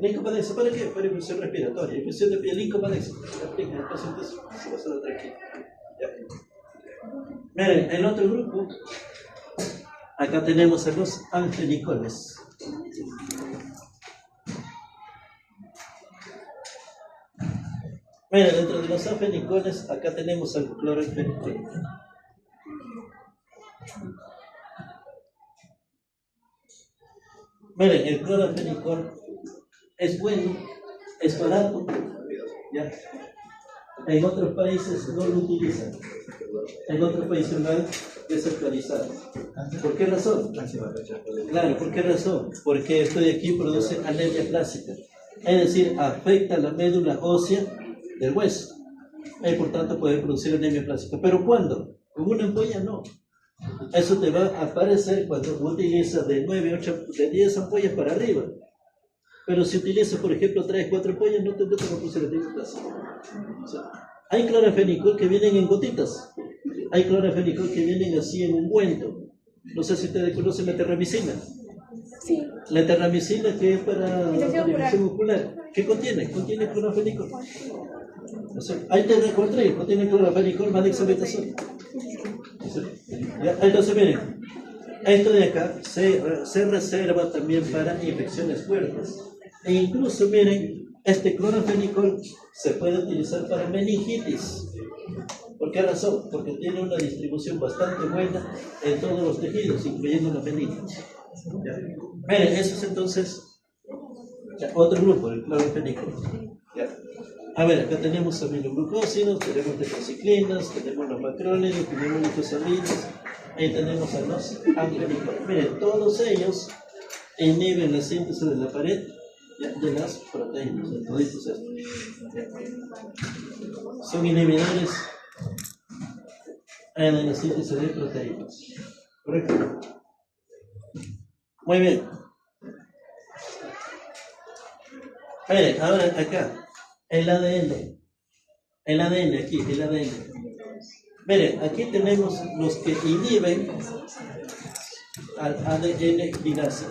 Lincomadexa, ¿para qué? Para infección respiratoria. Infección de piel, lincomadexa. Aplica, el paciente se va a estar tranquilo. Ya. Miren, el otro grupo, acá tenemos a los anfenicones. Miren, dentro de los anfenicones, acá tenemos al clorfenicones. Miren, el clorafenicol es bueno, es barato, ¿ya? En otros países no lo utilizan. En otros países lo han desactualizado. ¿Por qué razón? Claro, ¿por qué razón? Porque esto de aquí produce anemia plástica. Es decir, afecta la médula ósea del hueso. Y por tanto puede producir anemia plástica. ¿Pero cuándo? Con una ampolla no. Eso te va a aparecer cuando utilizas de 9, 8, de 10 ampollas para arriba. Pero si utilizas, por ejemplo, 3, 4 ampollas, no te va a producir anemia plástica. O sea, hay clorafenicol que vienen en gotitas. Hay clorafenicol que vienen así en ungüento. No sé si ustedes conocen la terramicina. Sí. La terramicina, que es para Infección infección ocular. ¿Qué contiene? Contiene clorafenicol. O sea, hay terracuatril, contiene clorafenicol más dexametasona. Entonces, miren, esto de acá se reserva también para infecciones fuertes. E incluso, miren, este clorafenicol se puede utilizar para meningitis. ¿Por qué razón? Porque tiene una distribución bastante buena en todos los tejidos, incluyendo la meningitis. Miren, eso es entonces otro grupo, el clorafenicol. A ver, acá tenemos aminoglucósidos, tenemos tetraciclinas, tenemos los macrólidos, tenemos los glutosaminas, ahí tenemos a los anfenicoles. Miren, todos ellos inhiben la síntesis de la pared de las proteínas, de toditos estos. Son inhibidores de la síntesis de proteínas. ¿Correcto? Muy bien. Miren, ahora acá. El ADN aquí, el ADN. Miren, aquí tenemos los que inhiben al ADN quinasa.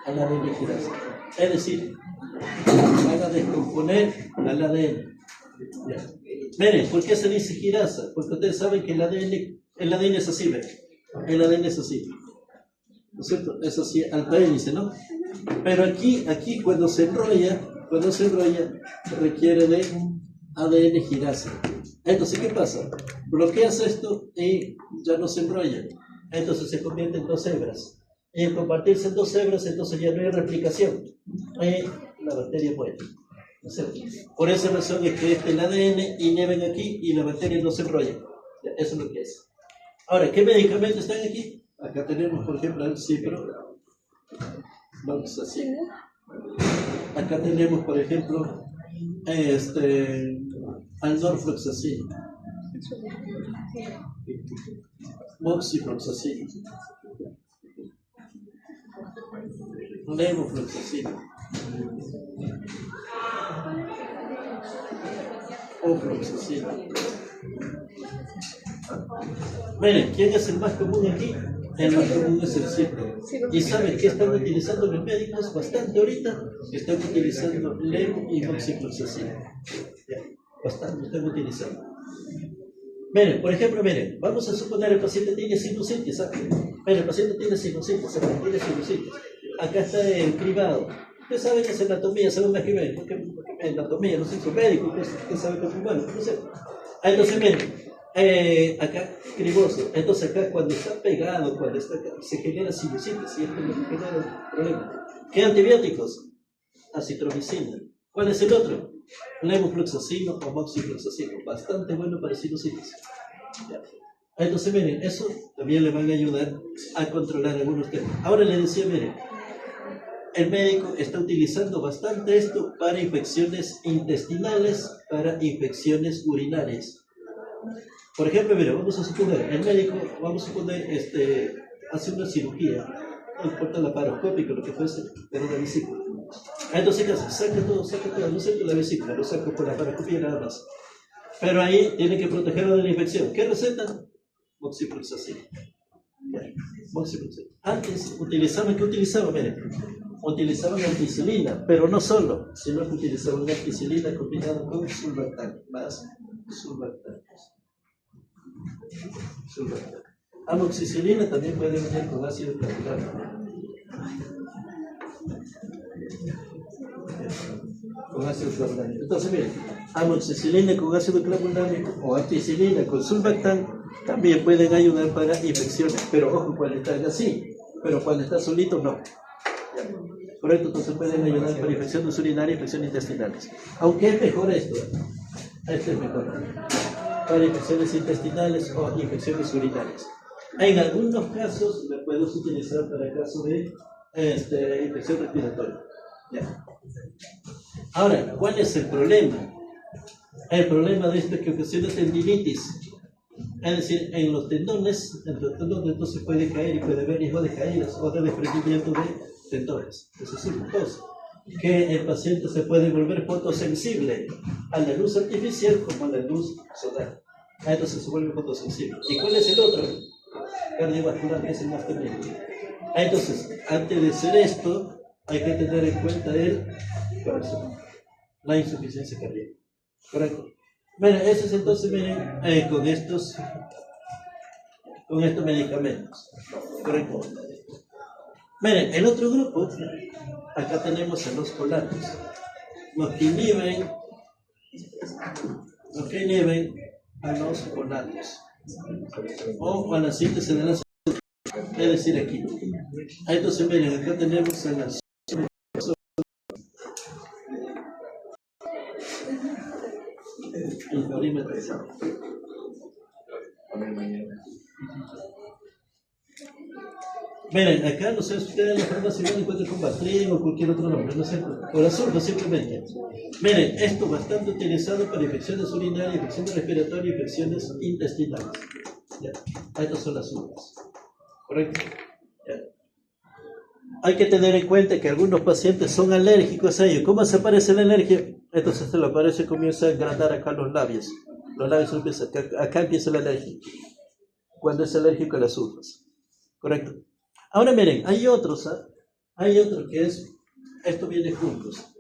Al ADN quinasa. Es decir, van a descomponer al ADN. Ya. Miren, ¿por qué se dice quinasa? Porque ustedes saben que el ADN es así, ¿ven? El ADN es así. ¿No es cierto? Es así, al pénice, ¿no? Pero aquí cuando se enrolla, requiere de ADN quinasa. Entonces, ¿qué pasa? Bloqueas esto y ya no se enrolla. Entonces se convierte en 2 hebras. Y al convertirse en 2 hebras, entonces ya no hay replicación. Y la bacteria muere. ¿No es cierto? Por esa razón es que el ADN inhiben aquí y la bacteria no se enrolla. Eso es lo que es. Ahora, ¿qué medicamentos están aquí? Acá tenemos, por ejemplo, el cipro. Vamos así. Acá tenemos, por ejemplo, al norfloxacin, moxifloxacin, levofloxacin, ofloxacin. Miren, ¿quién es el más común aquí? El más común es el cipro. ¿Y saben qué están utilizando los médicos bastante ahorita? Están utilizando levo y moxifloxacin. Bastante están utilizando. Miren, por ejemplo, miren, vamos a suponer el paciente tiene sinusitis, ¿sabes? Miren, el paciente tiene sinusitis, ¿sabes? Tiene sinusitis. Acá está el cribado. Ustedes saben que es anatomía, saben más que ven, porque anatomía, no sé, son médicos, ustedes saben que es humano, no sé. Entonces, miren. Acá, criboso. Entonces acá cuando está pegado, cuando está acá, se genera sinusitis y esto es lo que genera problemas. ¿Qué antibióticos? Acitromicina. ¿Cuál es el otro? Levofloxacino o moxifloxacino. Bastante bueno para sinusitis. Ya. Entonces miren, eso también le van a ayudar a controlar algunos temas. Ahora le decía, miren, el médico está utilizando bastante esto para infecciones intestinales, para infecciones urinarias. Por ejemplo, mira, vamos a suponer, el médico, hace una cirugía, no importa la paroscópica, lo que fuese, pero la vesícula. Entonces, ¿qué hace? Saca todo, no saca la vesícula, lo saca por la paroscopía nada más. Pero ahí tiene que protegerlo de la infección. ¿Qué receta? Moxifloxacin. Moxifloxacin. Antes utilizaban, ¿qué utilizaban? Miren, utilizaban ampicilina, pero no solo, sino que utilizaban ampicilina combinada con sulbactam, más sulbactam. Amoxicilina también puede venir con ácido clavulano. Con ácido clavulano. Entonces, miren, amoxicilina con ácido clavulano o ampicilina con sulbactam también pueden ayudar para infecciones, pero ojo, cuando están así, pero cuando está solito, no. Correcto, entonces pueden ayudar para infecciones urinarias y infecciones intestinales. Aunque es mejor esto, este es mejor, para infecciones intestinales o infecciones urinarias. En algunos casos lo puedes utilizar para el caso de infección respiratoria. Ya. Ahora, ¿cuál es el problema? El problema de esto es que ocasiona tendinitis. Es decir, en los tendones, entonces puede caer y puede haber riesgo de caídas o de desprendimiento de tendones. Eso es una cosa. Que el paciente se puede volver fotosensible a la luz artificial como a la luz solar. Entonces se vuelve fotosensible. ¿Y cuál es el otro? Cardiovascular, que es el más terrible. Entonces, antes de hacer esto, hay que tener en cuenta el corazón, la insuficiencia cardíaca. ¿Correcto? Bueno, eso es entonces, miren, con estos medicamentos. ¿Correcto? Miren, el otro grupo, acá tenemos a los polatos, los que inhiben a los polatos, o a la síntesis de las, es decir, aquí. Entonces, miren, acá tenemos a las el perímetro. Miren, acá no sé si ustedes en la farmacia lo encuentran con Bactrim o cualquier otro nombre, no sé, o la sulfa simplemente. Miren, esto es bastante utilizado para infecciones urinarias, infecciones respiratorias y infecciones intestinales. Ya. Estas son las sulfas. ¿Correcto? Ya. Hay que tener en cuenta que algunos pacientes son alérgicos a ello. ¿Cómo se aparece la alergia? Entonces se le aparece y comienza a agrandar acá los labios. Los labios empiezan, acá empieza la alergia. Cuando es alérgico a las sulfas. ¿Correcto? Ahora miren, hay otro que es, esto viene juntos.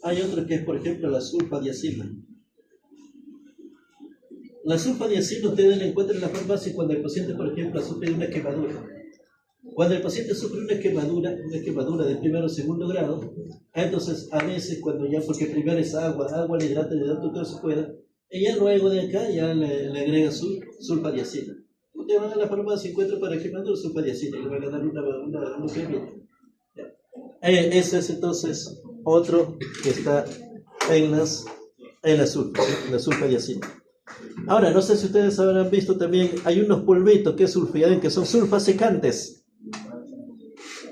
Hay otro que es, por ejemplo, la sulfadiazina. La sulfadiazina ustedes la encuentran en la farmacia cuando el paciente, por ejemplo, sufre de una quemadura. Cuando el paciente sufre una quemadura de primero o segundo grado, entonces a veces cuando ya, porque primero es agua le hidrata todo se pueda, y ya luego de acá ya le agrega sulfadiazina. Ustedes van a la farmacia y encuentran para quemadura sulfadiazina y le van a dar una cremita. Ese es entonces otro que está en la sulfadiazina. Ahora, no sé si ustedes habrán visto también, hay unos polvitos que son sulfasecantes.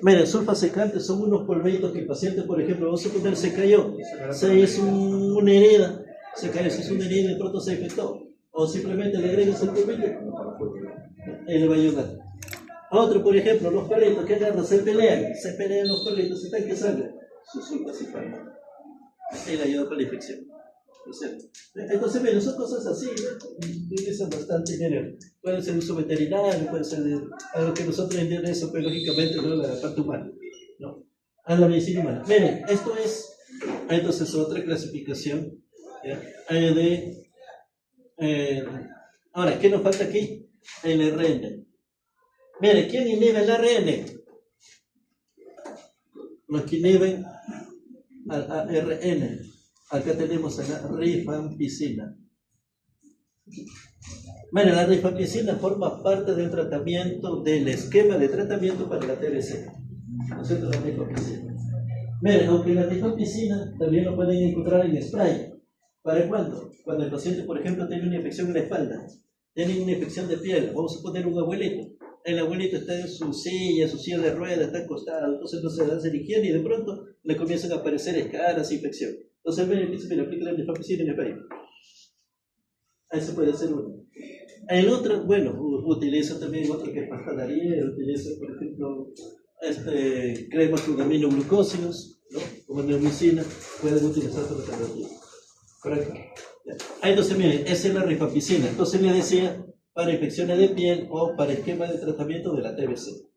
Miren, sulfasecantes son unos polvitos que el paciente, por ejemplo, vamos a suponer, se cayó, se hizo una herida, y de pronto se infectó, o simplemente le agregas el polvito y le va a ayudar. Otro, por ejemplo, los perritos que agarran, se pelean los perritos, se están que sangre, su sulfasecante, y le ayuda para la infección. Entonces, miren, son cosas así, ¿no? Utilizan bastante dinero. Puede ser uso veterinario, puede ser algo que nosotros entendemos eso, pero lógicamente no la parte humana, ¿no? A la medicina humana. Miren, esto es, entonces, otra clasificación, ¿ya? Ahora, ¿qué nos falta aquí? El RN. Miren, ¿quién inhibe el ARN? Los que inhiben al ARN. Acá tenemos a la rifampicina. Miren, la rifampicina forma parte del tratamiento, del esquema de tratamiento para la TBC. ¿No es cierto? La rifampicina. Miren, aunque la rifampicina también lo pueden encontrar en spray. ¿Para cuándo? Cuando el paciente, por ejemplo, tiene una infección en la espalda, tiene una infección de piel. Vamos a poner un abuelito. El abuelito está en su silla de ruedas, está acostado, entonces no se hace higiene y de pronto le comienzan a aparecer escaras, infección. Entonces, mira, aplica la rifampicina en el pelo. Ese puede ser uno. El otro, bueno, utiliza también otro que es pastanaría, utiliza, por ejemplo, cremas con aminoglucósidos, ¿no? Como neomicina, pueden utilizar para alternativa. ¿Correcto? Entonces, miren, esa es la rifampicina. Entonces, le decía, para infecciones de piel o para esquema de tratamiento de la TBC.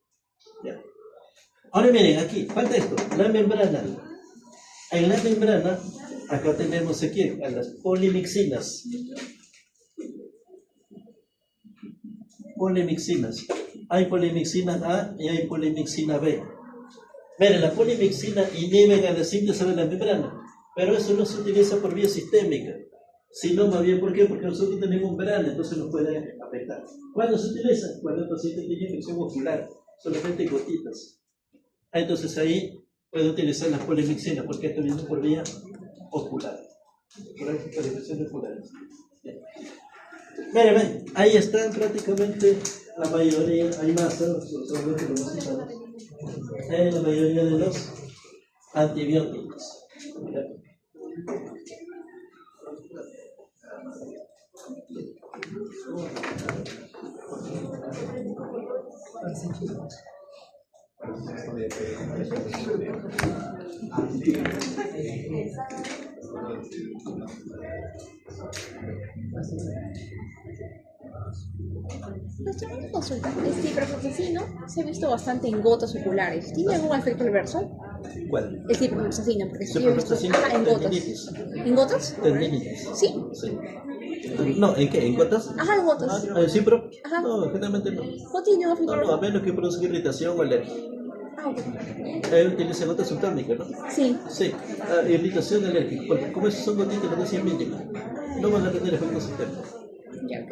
¿Ya? Ahora, miren, aquí, falta esto, la membrana. En la membrana, acá tenemos aquí a las polimixinas. Hay polimixina A y hay polimixina B. Miren, la polimixina inhibe a la síntesis de la membrana, pero eso no se utiliza por vía sistémica, sino más bien, ¿por qué? Porque nosotros tenemos membrana, entonces nos puede afectar. ¿Cuándo se utiliza? Cuando el paciente tiene infección ocular. solamente gotitas. Entonces ahí puede utilizar la polimixina porque está viendo por vía ocular. Por infección ocular. Miren, ahí están prácticamente la mayoría, hay más, solamente lo hemos citado. La mayoría de los antibióticos. Una consulta. El ciprofloxacino se ha visto bastante en gotas oculares. ¿Tiene algún efecto reverso? ¿Cuál? El ciprofloxacino, porque sí he visto Ciprofloxacino, en gotas. tendinitis. ¿En gotas? Tendinitis. Sí. Sí. No, ¿en qué? ¿En gotas? Ajá, en gotas. Sí, pero Ajá. no, generalmente no. ¿No tiene un efecto No, reverso? a menos que produzca irritación o alergia. Ah, ok. Él utiliza gotas subtérmicas, ¿no? Sí. Sí, irritación alérgica, porque como esos son gotitas, las dosis mínimas, no van a tener efectos sistémicos. Ya, ok.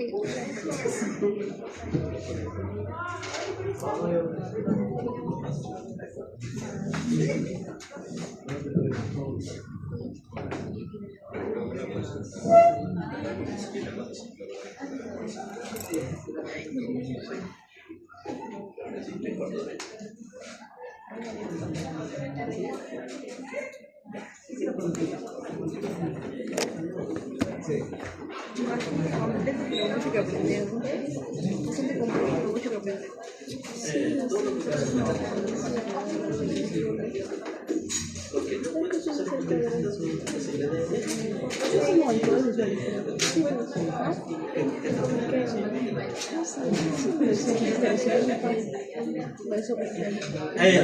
Mucho que aprender, ¿no? Bastante complejo, mucho que aprender.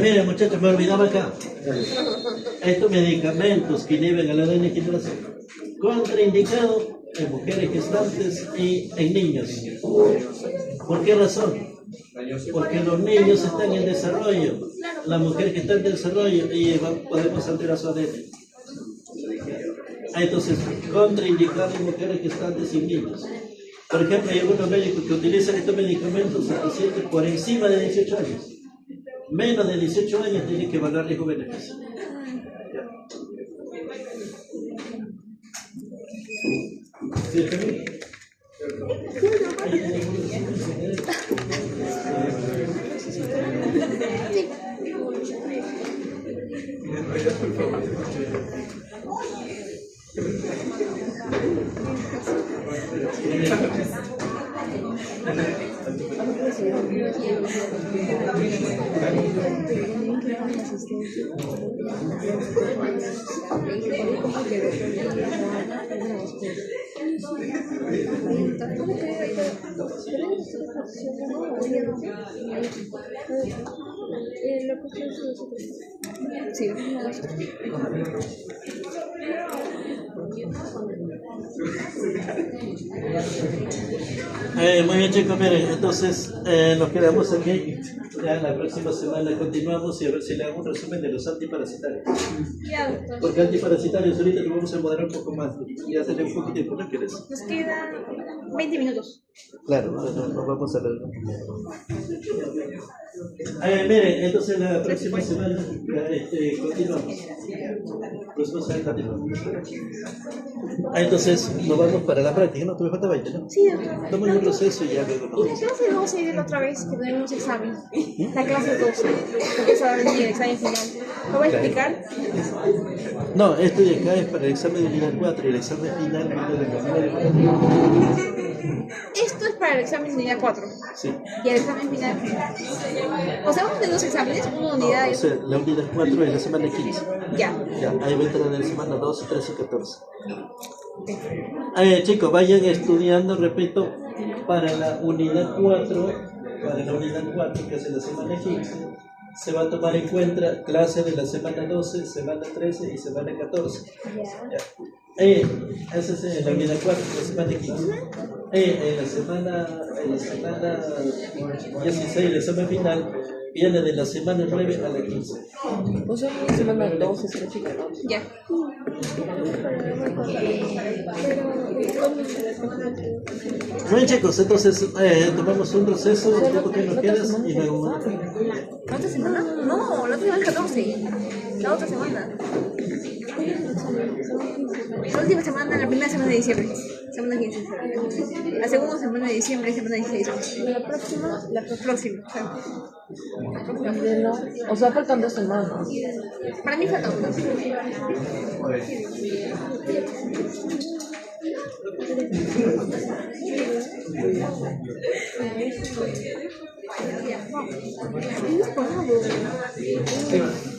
Miren muchachos, me olvidaba acá. Estos medicamentos que inhiben el ADN quinasa, contraindicado en mujeres gestantes y en niños. ¿Por qué razón? Porque los niños están en desarrollo, la mujer que está en desarrollo y podemos alterar su ADN. Entonces, contraindicado en mujeres gestantes y niños. Por ejemplo, hay algunos médicos que utilizan estos medicamentos a pacientes por encima de 18 años. Menos de 18 años tienen que evaluar riesgo-beneficio. ¿Sí, Camilo? Sí. Muy bien chicos, miren, entonces nos quedamos aquí. Ya la próxima semana continuamos y a ver si le hago un resumen de los antiparasitarios. Ya, doctor. Porque antiparasitarios ahorita lo vamos a moderar un poco más. Ya tenemos un poquito de tiempo, ¿no quieres? Nos quedan 20 minutos. Claro, nos vamos a ver. Miren, entonces la próxima semana continuamos. Próxima semana continuamos. Entonces nos vamos para la práctica, ¿no? Tú me falta 20, ¿no? Sí, doctor. Toma un proceso y ya luego nos Y la vamos. clase 12 de la otra vez que tenemos examen. La clase 12, porque se va a venir el examen final. ¿Lo va a explicar? No, esto de acá es para el examen de unidad 4 y el examen final viene de la Esto es para el examen de unidad 4. Sí. Y el examen final. O sea, vamos a tener dos exámenes, uno de unidad O sea, la unidad 4 es la semana 15. Ya. Ya, ahí va a entrar en la semana 12, 13 y 14. Chicos, vayan estudiando, repito, para la unidad 4, que es en la semana 15, se va a tomar en cuenta clases de la semana 12, semana 13 y semana 14. Ya. Esa es la unidad 4, la semana 15. En la semana 16, el examen final viene de la semana 9 a la 15. O sea, semana 12, 13 y 14. Ya. Bien, chicos, entonces tomamos un receso, el tiempo que nos quedas y luego. ¿La otra semana? No, la otra semana es 14. La otra semana. La última semana, la primera semana de diciembre. Semana 15 de febrero. La segunda semana de diciembre, semana 16. La próxima. La próxima. O sea, faltan 2 semanas. Para mí falta una. Por favor.